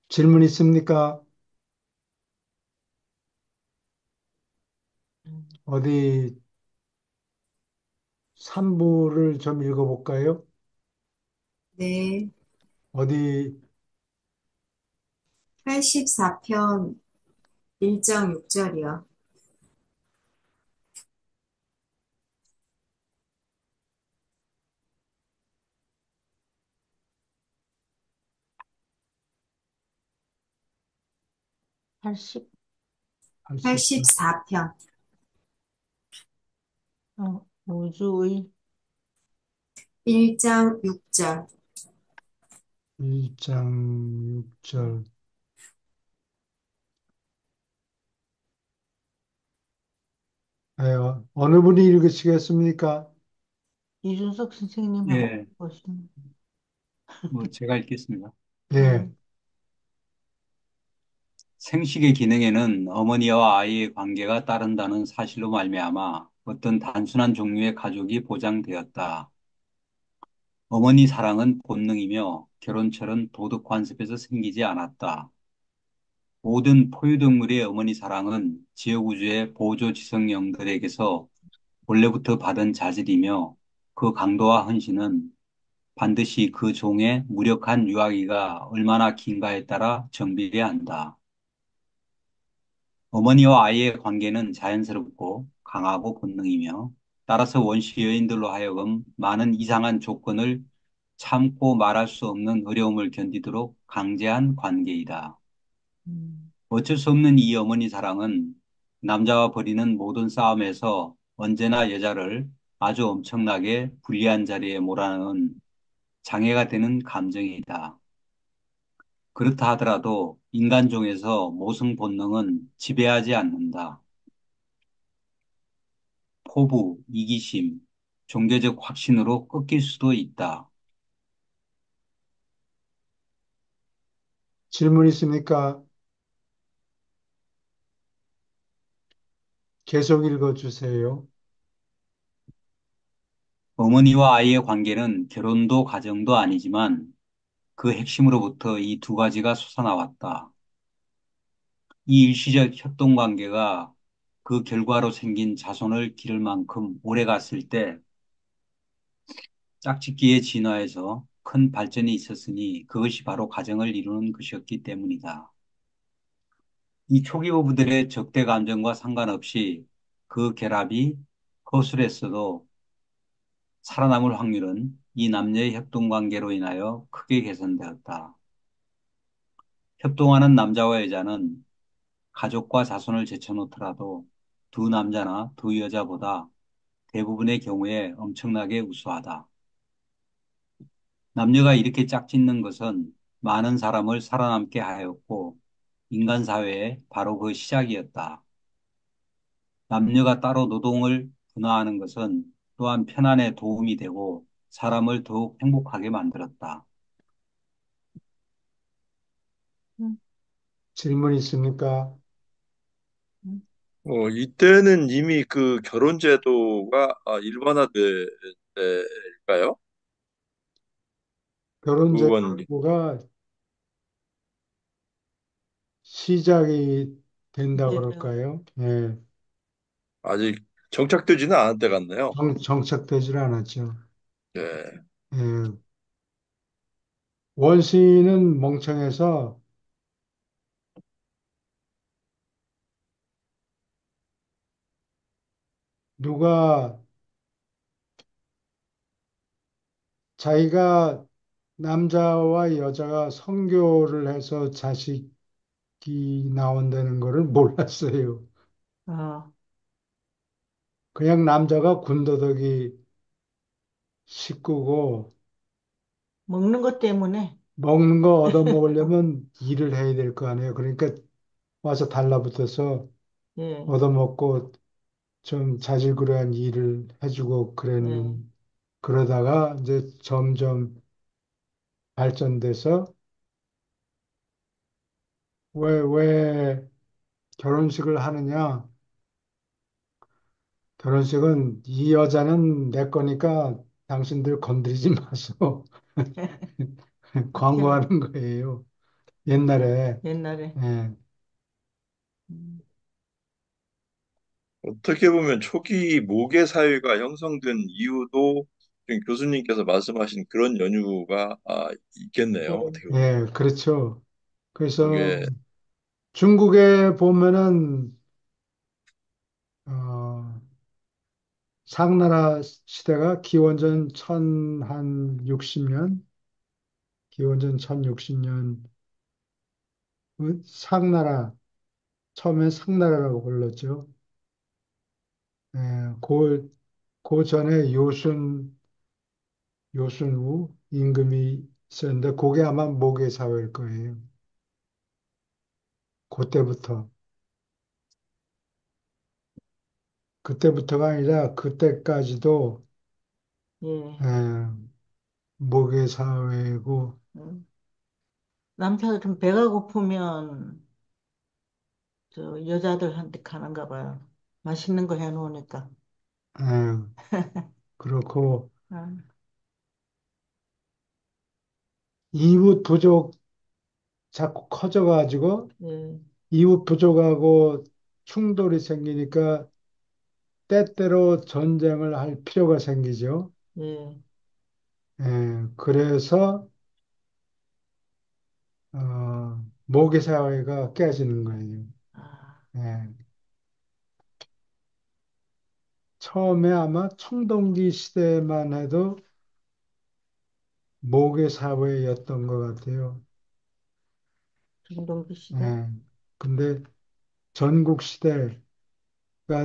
질문 있습니까? 음, 어디 3부를 좀 읽어볼까요? 네. 어디 84편 1장 6절이요. 80, 할 수 있죠? 84편 우주의 1장 6절. 1장 어, 6절. 어느 분이 읽으시겠습니까? 이준석 선생님 한번 예, 보시면. 뭐 제가 읽겠습니다. 예. 네. 생식의 기능에는 어머니와 아이의 관계가 따른다는 사실로 말미암아 어떤 단순한 종류의 가족이 보장되었다. 어머니 사랑은 본능이며 결혼철은 도덕 관습에서 생기지 않았다. 모든 포유동물의 어머니 사랑은 지역우주의 보조 지성령들에게서 본래부터 받은 자질이며 그 강도와 헌신은 반드시 그 종의 무력한 유아기가 얼마나 긴가에 따라 정비해야 한다. 어머니와 아이의 관계는 자연스럽고 강하고 본능이며 따라서 원시 여인들로 하여금 많은 이상한 조건을 참고 말할 수 없는 어려움을 견디도록 강제한 관계이다. 음, 어쩔 수 없는 이 어머니 사랑은 남자와 벌이는 모든 싸움에서 언제나 여자를 아주 엄청나게 불리한 자리에 몰아넣은 장애가 되는 감정이다. 그렇다 하더라도 인간종에서 모성 본능은 지배하지 않는다. 포부, 이기심, 종교적 확신으로 꺾일 수도 있다. 질문 있습니까? 계속 읽어주세요. 어머니와 아이의 관계는 결혼도 가정도 아니지만 그 핵심으로부터 이 두 가지가 솟아나왔다. 이 일시적 협동 관계가 그 결과로 생긴 자손을 기를 만큼 오래 갔을 때 짝짓기의 진화에서 큰 발전이 있었으니 그것이 바로 가정을 이루는 것이었기 때문이다. 이 초기 부부들의 적대 감정과 상관없이 그 결합이 거슬했어도 살아남을 확률은 이 남녀의 협동 관계로 인하여 크게 개선되었다. 협동하는 남자와 여자는 가족과 자손을 제쳐놓더라도 두 남자나 두 여자보다 대부분의 경우에 엄청나게 우수하다. 남녀가 이렇게 짝짓는 것은 많은 사람을 살아남게 하였고 인간 사회의 바로 그 시작이었다. 남녀가 따로 노동을 분화하는 것은 또한 편안에 도움이 되고 사람을 더욱 행복하게 만들었다. 음, 질문 있습니까? 음. 이때는 이미 그 결혼 제도가 일반화될까요? 부부간 결혼제도가 시작이 된다 이제 그럴까요? 예, 아직 정착되지는 않은 때 같네요. 정착되질 않았죠. 예. 예, 원시는 멍청해서 누가 자기가 남자와 여자가 성교를 해서 자식이 나온다는 거를 몰랐어요. 어, 그냥 남자가 군더더기 식구고 먹는 것 때문에 먹는 거 얻어먹으려면 일을 해야 될 거 아니에요. 그러니까 와서 달라붙어서 예, 얻어먹고 좀 자질구레한 일을 해주고 예, 그러다가 이제 점점 발전돼서 왜 결혼식을 하느냐? 결혼식은 이 여자는 내 거니까 당신들 건드리지 마소. 그렇게 광고하는 거예요. 옛날에. 옛날에 예. 음, 어떻게 보면 초기 모계 사회가 형성된 이유도 지금 교수님께서 말씀하신 그런 연유가 있겠네요. 예, 어떻게 보면. 예, 그렇죠. 그래서 그게 중국에 보면은 어, 상나라 시대가 기원전 1060년, 기원전 1060년 상나라 처음에 상나라라고 불렀죠. 예, 그 전에 요순우 임금이 있었는데 그게 아마 모계 사회일 거예요. 그때부터 그때부터가 아니라 그때까지도 예. 예, 모계 사회고 음. 남자들은 배가 고프면 저 여자들한테 가는가 봐요. 맛있는 거 해놓으니까. 예, 그렇고 아, 이웃 부족 자꾸 커져가지고 예, 이웃 부족하고 충돌이 생기니까 때때로 전쟁을 할 필요가 생기죠. 예. 예, 그래서 모계 사회가 깨지는 거예요. 아, 예. 처음에 아마 청동기 시대만 해도 모계 사회였던 것 같아요. 중동기 시대. 예. 근데 전국 시대가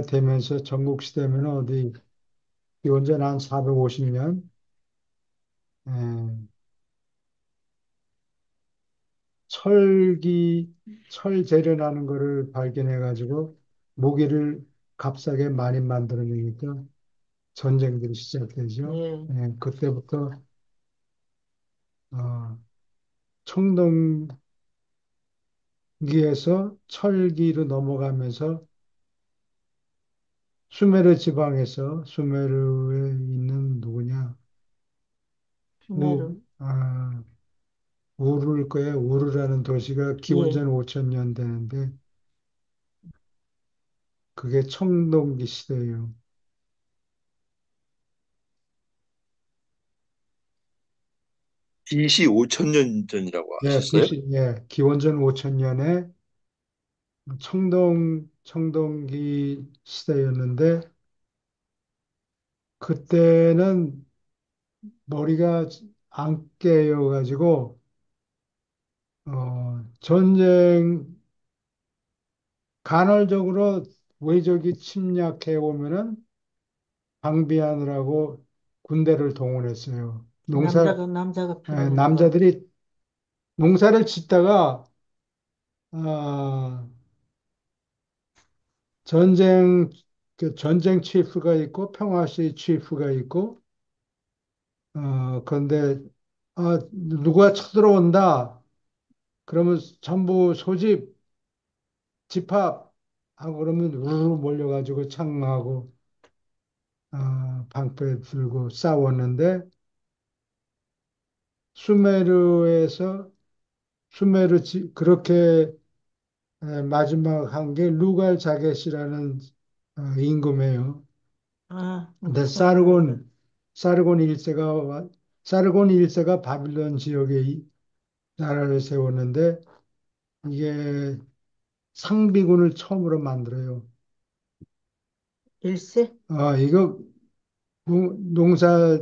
되면서 전국 시대면 어디 기원전 한 450년 철기 철 재련하는 거를 발견해 가지고 모기를 값싸게 많이 만들어내니까 전쟁들이 시작되죠. 예, 예, 그때부터 어, 청동기에서 철기로 넘어가면서 수메르 지방에서 수메르에 있는 누구냐 수메르. 우르일 거예요. 우르라는 도시가 예, 기원전 5000년 되는데 그게 청동기 시대예요. BC 5천 년 전이라고 예, 하셨어요? 기원전 5천 년에 청동기 시대였는데 그때는 머리가 안 깨여가지고 전쟁 간헐적으로 외적이 침략해 오면은 방비하느라고 군대를 동원했어요. 남자가 필요해서. 남자들이 농사를 짓다가 아, 전쟁 전쟁 치프가 있고 평화시 치프가 있고 그런데 누가 쳐들어온다. 그러면 전부 소집 집합하고 그러면 우르르 몰려가지고 창하고 방패 들고 싸웠는데 수메르에서 그렇게 마지막 한 게 루갈 자겟이라는 임금이에요. 근데 들어봤는데. 사르곤 1세가 사르곤 1세가 바빌론 지역에 나라를 세웠는데 이게 상비군을 처음으로 만들어요. 일세? 이거 농사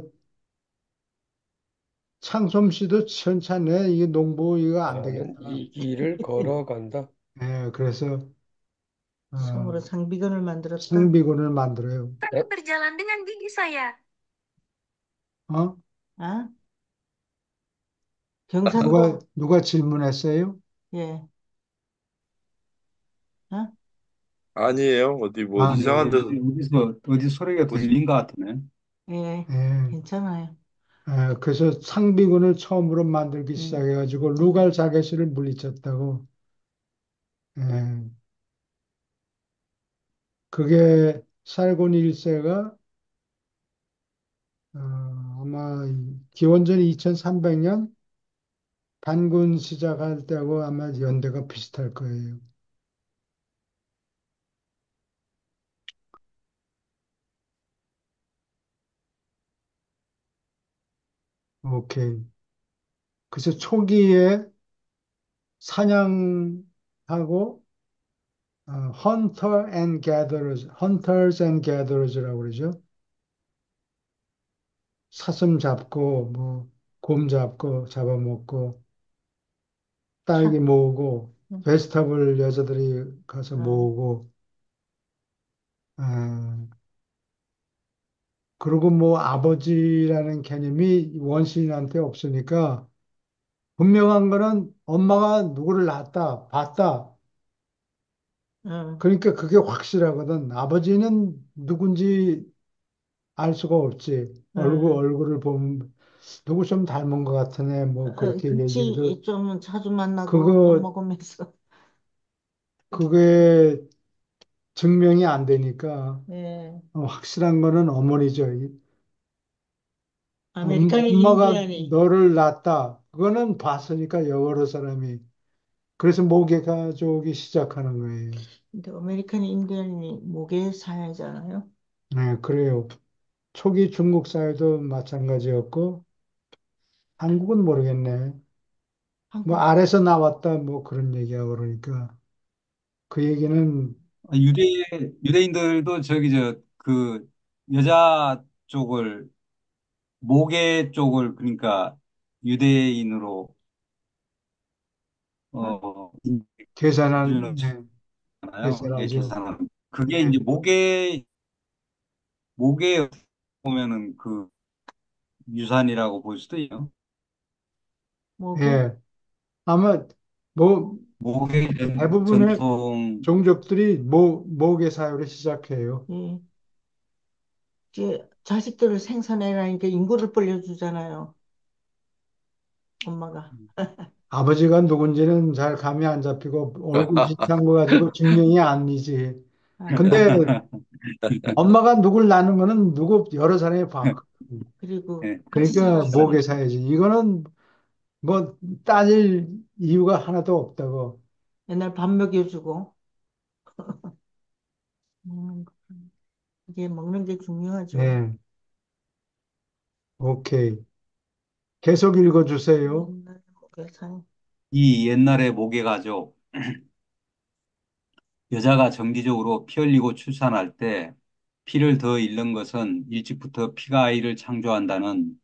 창솜씨도 시원찮네. 이게 농부 이거 안 나는 되겠다. 이 길을 걸어간다. 그래서 처음으로 어, 상비군을 만들었다. 상비군을 만들어요. 에? Berjalan dengan gigi saya. 어? 아? 경상도, 누가 질문했어요? 예. 아? 아니에요. 어디 뭐 아, 어디, 이상한 데서 어디 소리가 뭐 들린 것 같으네. 예. 예. 괜찮아요. 그래서 상비군을 처음으로 만들기 음, 시작해가지고 음. 루갈 자게시를 물리쳤다고. 예. 그게 살곤 1세가 아마 기원전 2300년 단군 시작할 때하고 아마 연대가 비슷할 거예요. 오케이. 그래서 초기에 사냥하고 hunters and gatherers라고 그러죠. 사슴 잡고 뭐 곰 잡고 잡아먹고 딸기 참, 모으고 음, 베스터블 여자들이 가서 어, 모으고 어, 그리고 뭐 아버지라는 개념이 원시인한테 없으니까 분명한 거는 엄마가 누구를 낳았다, 봤다. 어, 그러니까 그게 확실하거든. 아버지는 누군지 알 수가 없지. 어. 얼굴을 보면 누구 좀 닮은 것 같으네. 뭐 그렇게 얘기해도 그치, 좀 자주 만나고 밥 그거 먹으면서. 그게 증명이 안 되니까 예. 확실한 거는 어머니죠. 아메리칸 엄마가 인디안이, 너를 낳았다. 그거는 봤으니까 여러 사람이. 그래서 모계 가족이 시작하는 거예요. 근데 아메리칸 인디안이 목에 사야잖아요. 네, 그래요. 초기 중국 사회도 마찬가지였고, 한국은 모르겠네. 뭐, 한국, 알에서 나왔다, 뭐 그런 얘기하고 그러니까. 그 얘기는, 아, 유대인들도 그 여자 쪽을, 모계 쪽을, 그러니까 유대인으로, 어? 기준으로 네, 치잖아요. 예, 계산하죠. 계산하면. 그게 네. 이제 목에 보면은 그 유산이라고 볼 수도 있죠. 목에, 예. 아마, 뭐, 목에 대부분의 전통, 종족들이 모계 사회를 시작해요. 예. 이제 자식들을 생산해라니까 인구를 벌려주잖아요. 엄마가. 아버지가 누군지는 잘 감이 안 잡히고 얼굴 비슷한 거 가지고 증명이 아니지. 아, 근데 엄마가 누굴 낳는 거는 여러 사람이 봤거든. 그리고 예, 그러니까 모계 사회지. 이거는 뭐 따질 이유가 하나도 없다고. 맨날 밥 먹여주고. 이게 먹는 게 중요하죠. 예, 오케이. 계속 읽어주세요. 옛날에 목욕탕. 이 옛날의 모계가족, 여자가 정기적으로 피 흘리고 출산할 때 피를 더 잃는 것은 일찍부터 피가 아이를 창조한다는,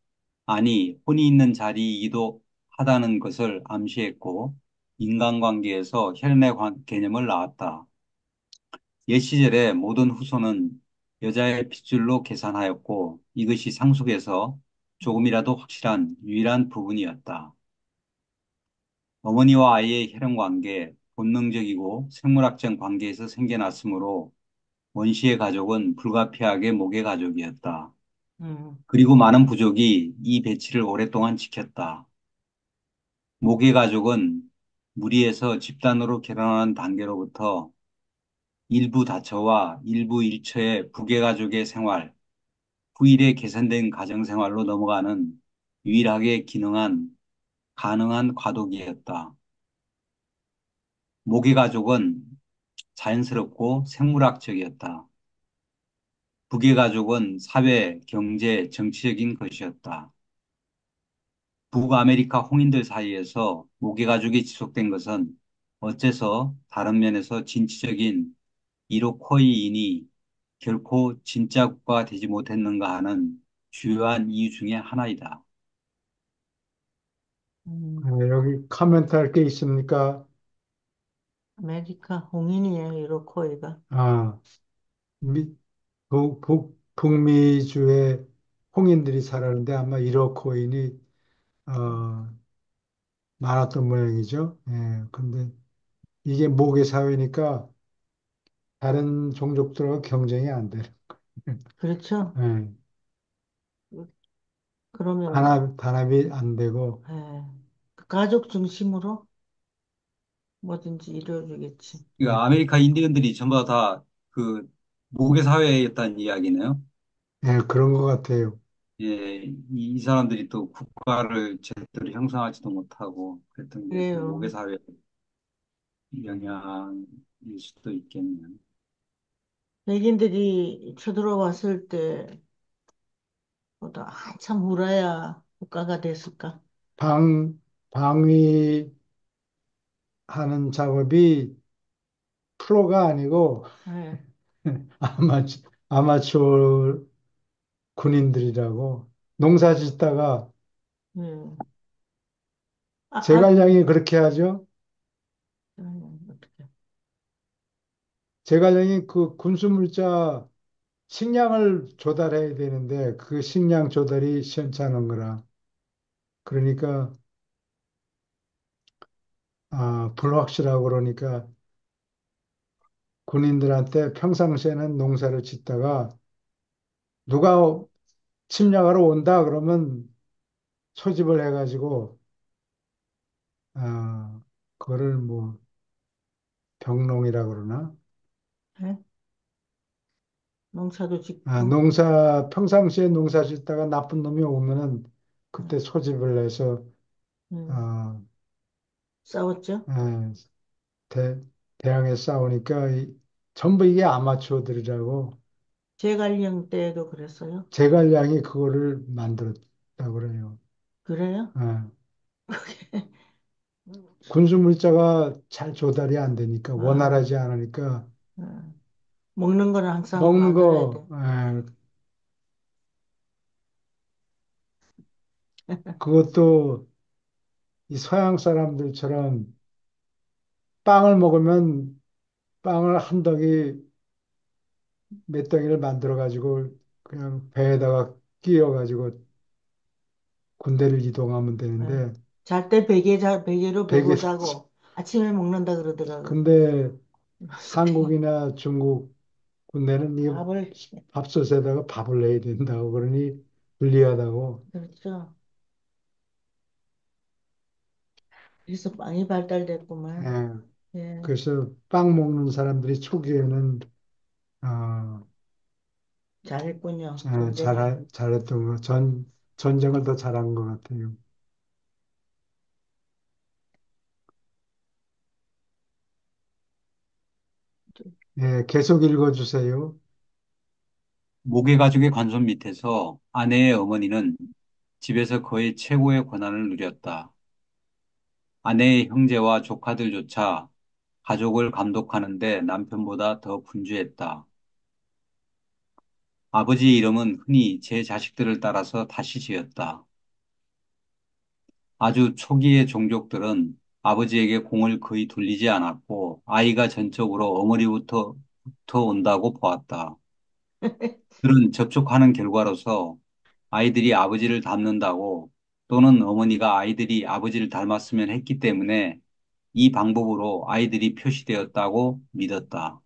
아니 혼이 있는 자리이기도 하다는 것을 암시했고, 인간관계에서 개념을 낳았다. 옛 시절의 모든 후손은 여자의 핏줄로 계산하였고, 이것이 상속에서 조금이라도 확실한 유일한 부분이었다. 어머니와 아이의 혈연관계, 본능적이고 생물학적 관계에서 생겨났으므로 원시의 가족은 불가피하게 목의 가족이었다. 음, 그리고 많은 부족이 이 배치를 오랫동안 지켰다. 목의 가족은 무리에서 집단으로 결혼하는 단계로부터 일부 다처와 일부 일처의 부계 가족의 생활, 후일에 개선된 가정생활로 넘어가는 유일하게 가능한 과도기였다. 목의 가족은 자연스럽고 생물학적이었다. 부계 가족은 사회, 경제, 정치적인 것이었다. 북아메리카 홍인들 사이에서 목의 가족이 지속된 것은 어째서 다른 면에서 진취적인 이로코이인이 결코 진짜 국가가 되지 못했는가 하는 주요한 이유 중에 하나이다. 여기 코멘트 할 게 있습니까? 아메리카 홍인이에요, 이로코이가. 아, 미, 북미주의 홍인들이 살았는데 아마 이러코인이 어, 많았던 모양이죠. 예, 근데 이게 모계 사회니까 다른 종족들하고 경쟁이 안 돼요. 그렇죠? 예, 그러면, 단합이 안 되고, 예, 그 가족 중심으로 뭐든지 이루어주겠지. 예, 그러니까 아메리카 인디언들이 전부 다 그 모계 사회였다는 이야기네요. 예, 그런 것 같아요. 예, 이 사람들이 또 국가를 제대로 형성하지도 못하고 그랬던 게 또 모계 그래요. 사회 영향일 수도 있겠네요. 백인들이 쳐들어왔을 때보다 한참 후라야 국가가 됐을까? 방, 방위하는 작업이 프로가 아니고 예, 아마추어 군인들이라고 농사 짓다가 예. 아, 제갈량이 그렇게 하죠. 어떻게. 제갈량이 그 군수물자 식량을 조달해야 되는데 그 식량 조달이 시원찮은 거라. 그러니까 불확실하고 그러니까 군인들한테 평상시에는 농사를 짓다가 누가 침략하러 온다 그러면 소집을 해가지고 그거를 뭐 병농이라 그러나 예? 농사도 짓고, 평상시에 농사 짓다가 나쁜 놈이 오면은 예, 그때 소집을 해서 예. 어, 싸웠죠? 에, 대, 대항해 싸우니까 전부 이게 아마추어들이라고 제갈령 때도 그랬어요? 제갈량이 그거를 만들었다고 그래요. 그래요? 예. 군수 물자가 잘 조달이 안 되니까 아, 원활하지 않으니까 예. 먹는 거는 항상 먹는 만들어야 거 돼. 그것도 이 서양 사람들처럼 빵을 먹으면 빵을 한 덩이 몇 덩이를 만들어 가지고 그냥 배에다가 끼워 가지고 군대를 이동하면 예. 되는데 잘 때 베개로 베개 베고 자고 아침에 먹는다 그러더라고. 근데 한국이나 중국 군대는 이 밥을, 밥솥에다가 밥을 내야 된다고 그러니 불리하다고. 그렇죠. 그래서 빵이 발달됐구만. 예. 예, 그래서 빵 먹는 사람들이 초기에는 잘했군요. 전쟁을. 잘했던 거, 전쟁을 더 잘한 것 같아요. 예, 계속 읽어주세요. 모계 가족의 관손 밑에서 아내의 어머니는 집에서 거의 최고의 권한을 누렸다. 아내의 형제와 조카들조차 가족을 감독하는데 남편보다 더 분주했다. 아버지의 이름은 흔히 제 자식들을 따라서 다시 지었다. 아주 초기의 종족들은 아버지에게 공을 거의 돌리지 않았고 아이가 전적으로 어머니부터 온다고 보았다. 그런 접촉하는 결과로서 아이들이 아버지를 닮는다고 또는 어머니가 아이들이 아버지를 닮았으면 했기 때문에 이 방법으로 아이들이 표시되었다고 믿었다.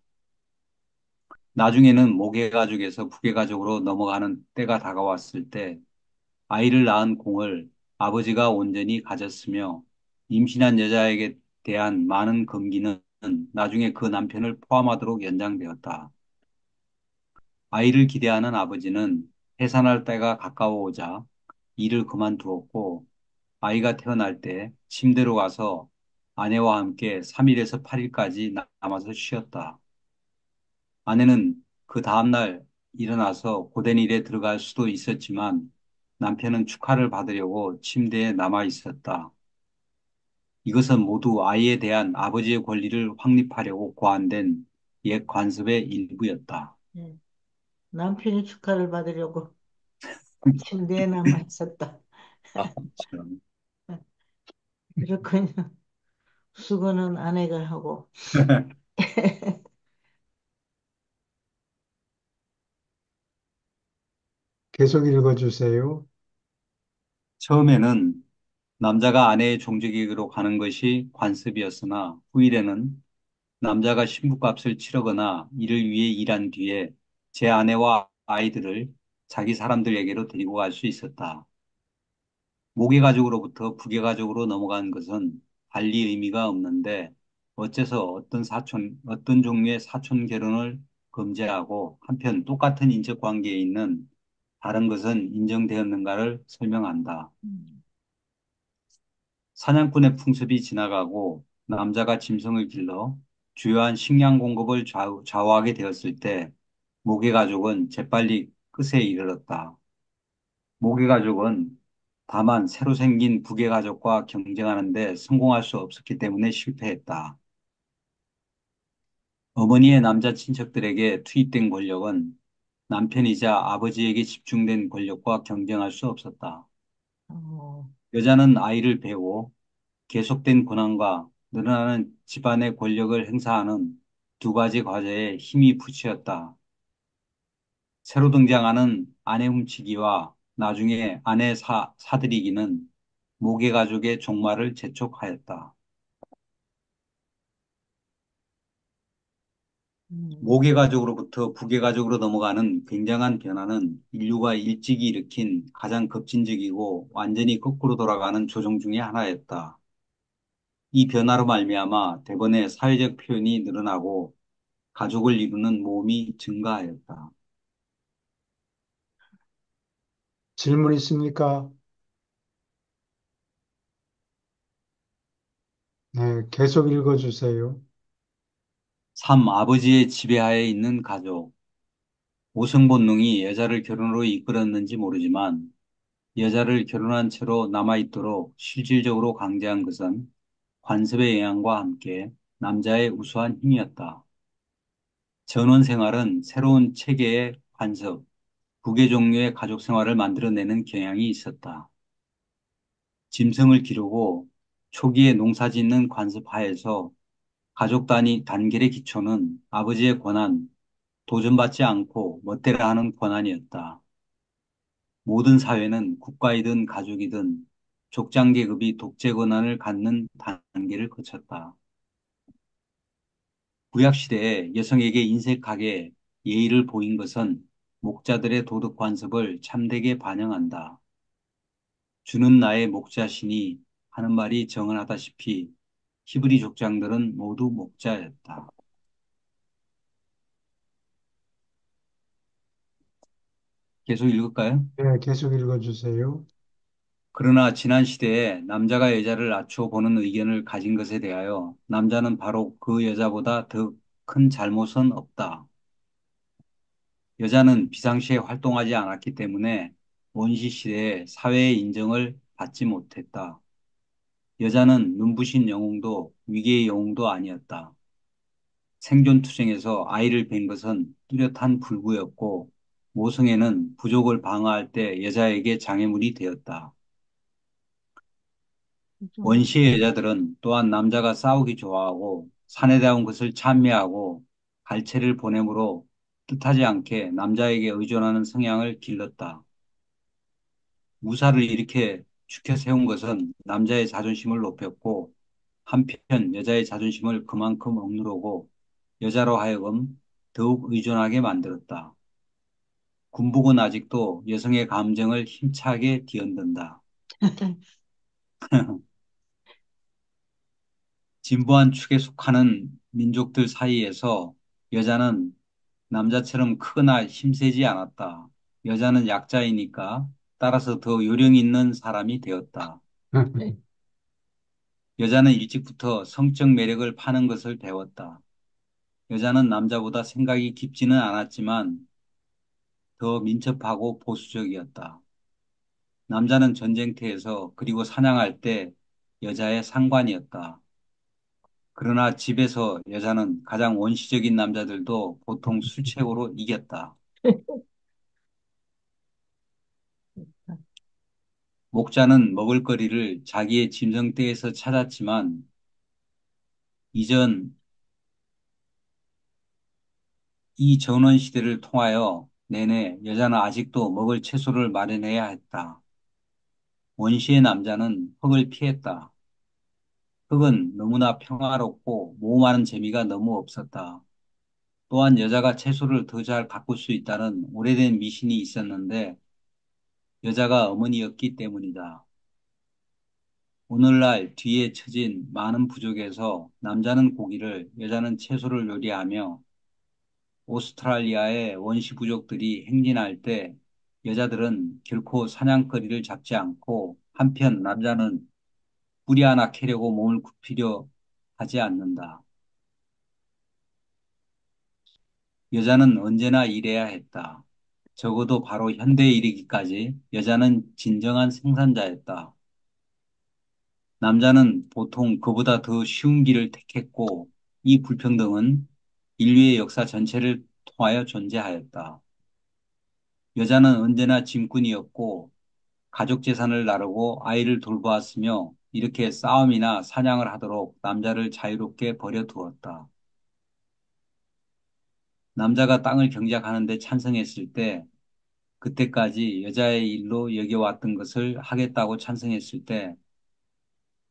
나중에는 모계가족에서 부계가족으로 넘어가는 때가 다가왔을 때 아이를 낳은 공을 아버지가 온전히 가졌으며 임신한 여자에게 대한 많은 금기는 나중에 그 남편을 포함하도록 연장되었다. 아이를 기대하는 아버지는 해산할 때가 가까워오자 일을 그만두었고 아이가 태어날 때 침대로 가서 아내와 함께 3일에서 8일까지 남아서 쉬었다. 아내는 그 다음날 일어나서 고된 일에 들어갈 수도 있었지만 남편은 축하를 받으려고 침대에 남아 있었다. 이것은 모두 아이에 대한 아버지의 권리를 확립하려고 고안된 옛 관습의 일부였다. 예. 남편이 축하를 받으려고 침대에 남아 있었다. 아, 참. 그렇군요. 수고는 아내가 하고. 계속 읽어주세요. 처음에는 남자가 아내의 종족에게로 가는 것이 관습이었으나 후일에는 남자가 신부값을 치르거나 이를 위해 일한 뒤에 제 아내와 아이들을 자기 사람들에게로 데리고 갈 수 있었다. 모계가족으로부터 부계가족으로 넘어간 것은 달리 의미가 없는데 어째서 어떤 종류의 사촌 결혼을 금지하고 한편 똑같은 인적 관계에 있는 다른 것은 인정되었는가를 설명한다. 음. 사냥꾼의 풍습이 지나가고 남자가 짐승을 길러 주요한 식량 공급을 좌우하게 되었을 때 모계가족은 재빨리 끝에 이르렀다. 모계가족은 다만 새로 생긴 부계가족과 경쟁하는 데 성공할 수 없었기 때문에 실패했다. 어머니의 남자 친척들에게 투입된 권력은 남편이자 아버지에게 집중된 권력과 경쟁할 수 없었다. 어, 여자는 아이를 배우고 계속된 고난과 늘어나는 집안의 권력을 행사하는 두 가지 과제에 힘이 붙였다. 새로 등장하는 아내 훔치기와 나중에 아내 사들이기는 모계 가족의 종말을 재촉하였다. 음, 모계 가족으로부터 부계 가족으로 넘어가는 굉장한 변화는 인류가 일찍이 일으킨 가장 급진적이고 완전히 거꾸로 돌아가는 조정 중의 하나였다. 이 변화로 말미암아 대번에 사회적 표현이 늘어나고 가족을 이루는 모험이 증가하였다. 질문 있습니까? 네, 계속 읽어주세요. 3. 아버지의 지배하에 있는 가족. 모성 본능이 여자를 결혼으로 이끌었는지 모르지만 여자를 결혼한 채로 남아있도록 실질적으로 강제한 것은 관습의 영향과 함께 남자의 우수한 힘이었다. 전원 생활은 새로운 체계의 관습, 부계 종류의 가족 생활을 만들어내는 경향이 있었다. 짐승을 기르고 초기에 농사 짓는 관습 하에서 가족 단위 단결의 기초는 아버지의 권한, 도전받지 않고 멋대로 하는 권한이었다. 모든 사회는 국가이든 가족이든 족장 계급이 독재 권한을 갖는 단계를 거쳤다. 구약 시대에 여성에게 인색하게 예의를 보인 것은 목자들의 도덕 관습을 참되게 반영한다. 주는 나의 목자시니 하는 말이 정언하다시피 히브리 족장들은 모두 목자였다. 계속 읽을까요? 네, 계속 읽어주세요. 그러나 지난 시대에 남자가 여자를 낮춰 보는 의견을 가진 것에 대하여 남자는 바로 그 여자보다 더 큰 잘못은 없다. 여자는 비상시에 활동하지 않았기 때문에 원시 시대에 사회의 인정을 받지 못했다. 여자는 눈부신 영웅도 위계의 영웅도 아니었다. 생존투쟁에서 아이를 뵌 것은 뚜렷한 불구였고 모성애는 부족을 방어할 때 여자에게 장애물이 되었다. 좀, 원시의 여자들은 또한 남자가 싸우기 좋아하고 사내다운 것을 찬미하고 갈채를 보내므로 뜻하지 않게 남자에게 의존하는 성향을 길렀다. 무사를 이렇게 죽여 세운 것은 남자의 자존심을 높였고 한편 여자의 자존심을 그만큼 억누르고 여자로 하여금 더욱 의존하게 만들었다. 군복은 아직도 여성의 감정을 힘차게 뒤흔든다. 진보한 축에 속하는 민족들 사이에서 여자는 남자처럼 크거나 힘세지 않았다. 여자는 약자이니까 따라서 더 요령 있는 사람이 되었다. 여자는 일찍부터 성적 매력을 파는 것을 배웠다. 여자는 남자보다 생각이 깊지는 않았지만 더 민첩하고 보수적이었다. 남자는 전쟁터에서 그리고 사냥할 때 여자의 상관이었다. 그러나 집에서 여자는 가장 원시적인 남자들도 보통 술책으로 이겼다. 목자는 먹을거리를 자기의 짐승떼에서 찾았지만 이전 이 전원 시대를 통하여 내내 여자는 아직도 먹을 채소를 마련해야 했다. 원시의 남자는 흙을 피했다. 흙은 너무나 평화롭고 모험하는 재미가 너무 없었다. 또한 여자가 채소를 더 잘 가꿀 수 있다는 오래된 미신이 있었는데 여자가 어머니였기 때문이다. 오늘날 뒤에 처진 많은 부족에서 남자는 고기를, 여자는 채소를 요리하며 오스트랄리아의 원시 부족들이 행진할 때 여자들은 결코 사냥거리를 잡지 않고 한편 남자는 뿌리 하나 캐려고 몸을 굽히려 하지 않는다. 여자는 언제나 일해야 했다. 적어도 바로 현대에 이르기까지 여자는 진정한 생산자였다. 남자는 보통 그보다 더 쉬운 길을 택했고 이 불평등은 인류의 역사 전체를 통하여 존재하였다. 여자는 언제나 짐꾼이었고 가족 재산을 나르고 아이를 돌보았으며 이렇게 싸움이나 사냥을 하도록 남자를 자유롭게 버려두었다. 남자가 땅을 경작하는 데 찬성했을 때 그때까지 여자의 일로 여겨왔던 것을 하겠다고 찬성했을 때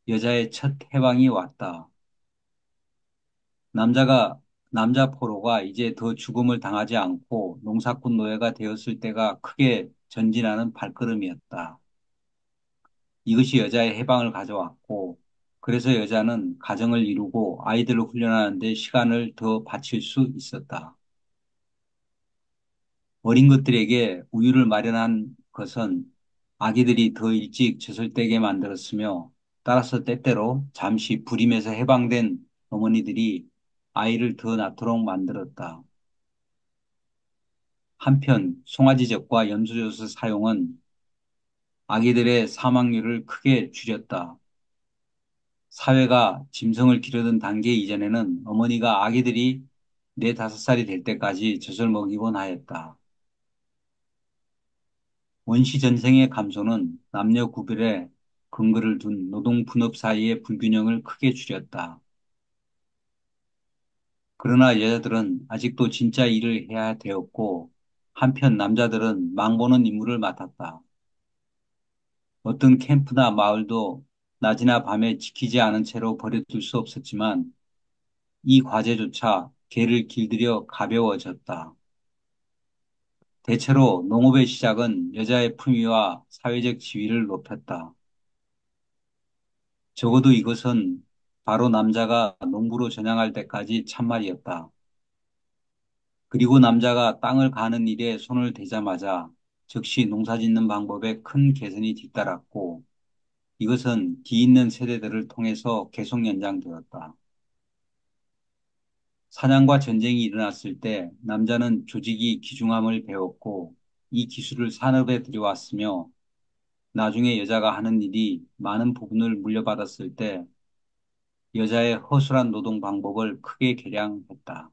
여자의 첫 해방이 왔다. 남자가 남자 포로가 이제 더 죽음을 당하지 않고 농사꾼 노예가 되었을 때가 크게 전진하는 발걸음이었다. 이것이 여자의 해방을 가져왔고 그래서 여자는 가정을 이루고 아이들을 훈련하는 데 시간을 더 바칠 수 있었다. 어린 것들에게 우유를 마련한 것은 아기들이 더 일찍 젖을 떼게 만들었으며 따라서 때때로 잠시 불임에서 해방된 어머니들이 아이를 더 낳도록 만들었다. 한편 송아지젖과 염소젖의 사용은 아기들의 사망률을 크게 줄였다. 사회가 짐승을 기르던 단계 이전에는 어머니가 아기들이 4~5살이 될 때까지 젖을 먹이곤 하였다. 원시 전생의 감소는 남녀 구별에 근거를 둔 노동 분업 사이의 불균형을 크게 줄였다. 그러나 여자들은 아직도 진짜 일을 해야 되었고 한편 남자들은 망보는 임무를 맡았다. 어떤 캠프나 마을도 낮이나 밤에 지키지 않은 채로 버려둘 수 없었지만 이 과제조차 개를 길들여 가벼워졌다. 대체로 농업의 시작은 여자의 품위와 사회적 지위를 높였다. 적어도 이것은 바로 남자가 농부로 전향할 때까지 참말이었다. 그리고 남자가 땅을 가는 일에 손을 대자마자 즉시 농사 짓는 방법에 큰 개선이 뒤따랐고 이것은 뒤 있는 세대들을 통해서 계속 연장되었다. 사냥과 전쟁이 일어났을 때 남자는 조직이 기중함을 배웠고 이 기술을 산업에 들여왔으며 나중에 여자가 하는 일이 많은 부분을 물려받았을 때 여자의 허술한 노동 방법을 크게 개량했다.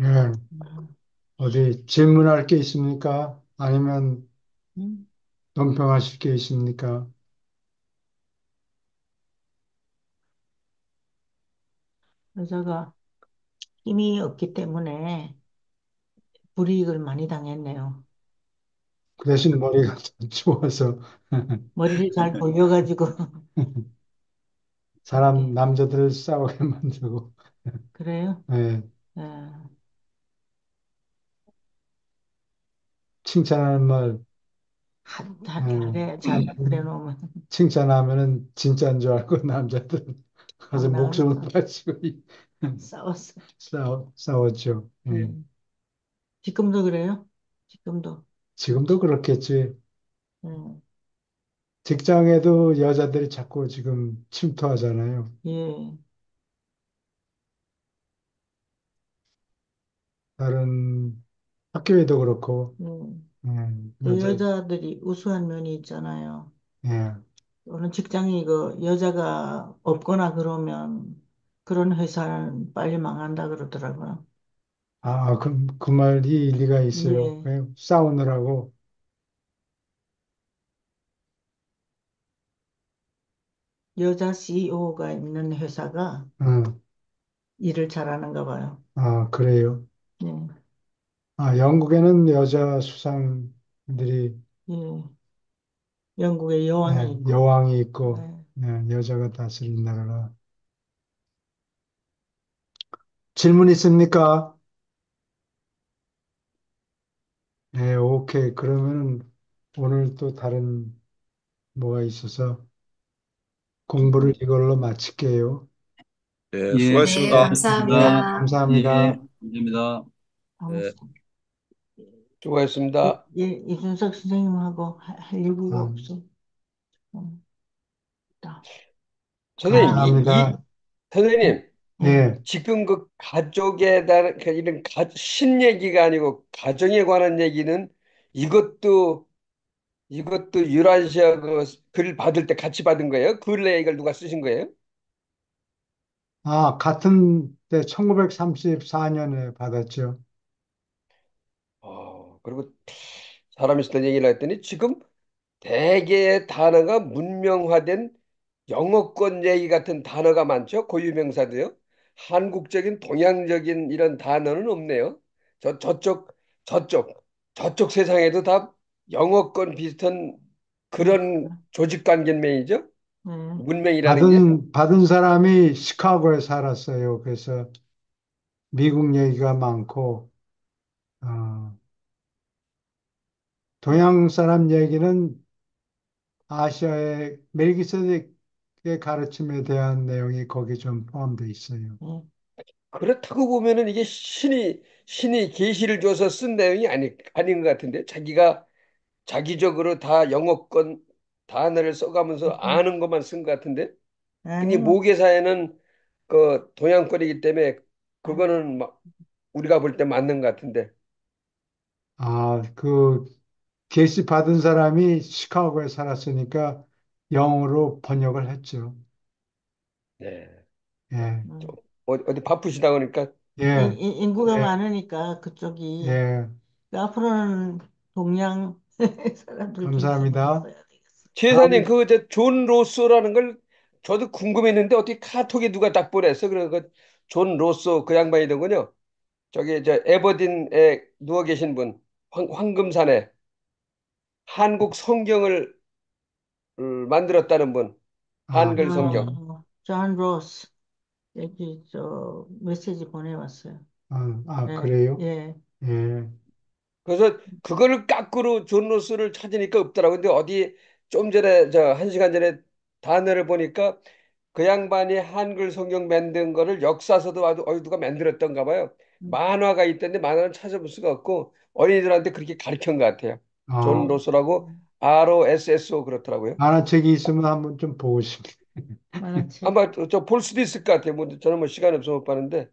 예. 음, 어디 질문할 게 있습니까? 아니면 음. 논평하실 게 있습니까? 여자가 힘이 없기 때문에 불이익을 많이 당했네요. 그 대신 머리가 좀 좋아서 머리를 잘 돌려가지고 사람 이렇게 남자들을 싸우게 만들고 그래요. 예, 예, 칭찬하는 말 예, 잘해 그래 놓으면 칭찬하면은 진짜인 줄 알고 남자들은 가서 막 목숨을 나가서 바치고 싸웠어. 싸웠죠. 예. 예. 지금도 그래요? 지금도. 지금도 그렇겠지. 예, 직장에도 여자들이 자꾸 지금 침투하잖아요. 예, 다른 학교에도 그렇고 예. 예, 또 여자 여자들이 우수한 면이 있잖아요. 예. 어느 직장이 그 여자가 없거나 그러면 그런 회사는 빨리 망한다 그러더라고요. 그 말이 일리가 있어요. 예, 왜 싸우느라고, 여자 CEO가 있는 회사가 어, 일을 잘하는가 봐요. 그래요. 예, 영국에는 여자 수상들이, 예. 영국에 여왕이 있고, 여왕이 있고, 예. 여자가 다스린 나라라. 질문 있습니까? 네, 오케이. 그러면 오늘 또 다른 뭐가 있어서 공부를 이걸로 마칠게요. 예, 예, 네, 수고하셨습니다. 수고하셨습니다. 감사합니다. 예, 감사합니다. 감사합니다. 아무, 예. 수고하셨습니다. 예, 이준석 선생님하고 할 얘기가 음, 없어. 음, 다. 선생님, 감사합니다. 선생님, 예, 네. 지금 그 가족에 대한 그 이런 신 얘기가 아니고 가정에 관한 얘기는 이것도 유란 씨가 그글 받을 때 같이 받은 거예요? 글 내역을 누가 쓰신 거예요? 같은 때 1934년에 받았죠. 그리고 사람이 있을 얘기를 했더니 지금 대개의 단어가 문명화된 영어권 얘기 같은 단어가 많죠. 고유명사도요. 한국적인 동양적인 이런 단어는 없네요. 저 저쪽 저쪽 저쪽 세상에도 다 영어권 비슷한 그런 그러니까. 조직 관계명이죠. 예, 문명이라는 게. 받은 사람이 시카고에 살았어요. 그래서 미국 얘기가 많고, 어, 동양 사람 얘기는 아시아의 멜기세덱의 가르침에 대한 내용이 거기 좀 포함되어 있어요. 예, 그렇다고 보면은 이게 신이 계시를 줘서 쓴 내용이 아닌 것 같은데 자기가 자기적으로 다 영어권 단어를 써가면서 예. 아는 것만 쓴 것 같은데. 근데 아니요, 모계사에는 그 동양권이기 때문에 아, 그거는 막 우리가 볼 때 맞는 것 같은데. 그 계시 받은 사람이 시카고에 살았으니까 영어로 번역을 했죠. 네. 예, 좀 음. 어디 바쁘시다 보니까. 예, 인구가 네, 많으니까 그쪽이 예, 그 앞으로는 동양 사람들 계시 많이 감사합니다. 써야 되겠어. 최사님 다음, 그 존 로쏘라는 걸 저도 궁금했는데 어떻게 카톡에 누가 딱 보냈어. 그래서 그존 로쏘 그 양반이더군요. 저기 저 에버딘에 누워 계신 분, 황금산에 한국 성경을 만들었다는 분, 한글 성경. 존 로스 여기 저 메시지 보내왔어요. 예, 그래요? 예. 예, 그래서 그거를 깎으로 존 로스를 찾으니까 없더라고. 근데 어디 좀 전에 저 한 시간 전에 단어를 보니까 그 양반이 한글 성경 만든 거를 역사서도 아주 어디 누가 만들었던가 봐요. 만화가 있던데 만화는 찾아볼 수가 없고 어린이들한테 그렇게 가르친 것 같아요. 존 음, 로스라고 ROSSO 그렇더라고요. 만화책이 있으면 한번 좀 보고 싶네요. 만화책. 아마 저 볼 수도 있을 것 같아요. 뭐 저는 뭐 시간이 없어서 못 봤는데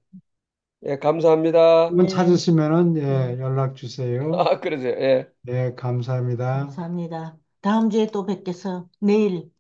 예, 감사합니다. 한번 네, 찾으시면은 예, 네, 연락 주세요. 아, 그러세요. 예. 예, 감사합니다. 감사합니다. 다음 주에 또 뵙겠어요. 내일.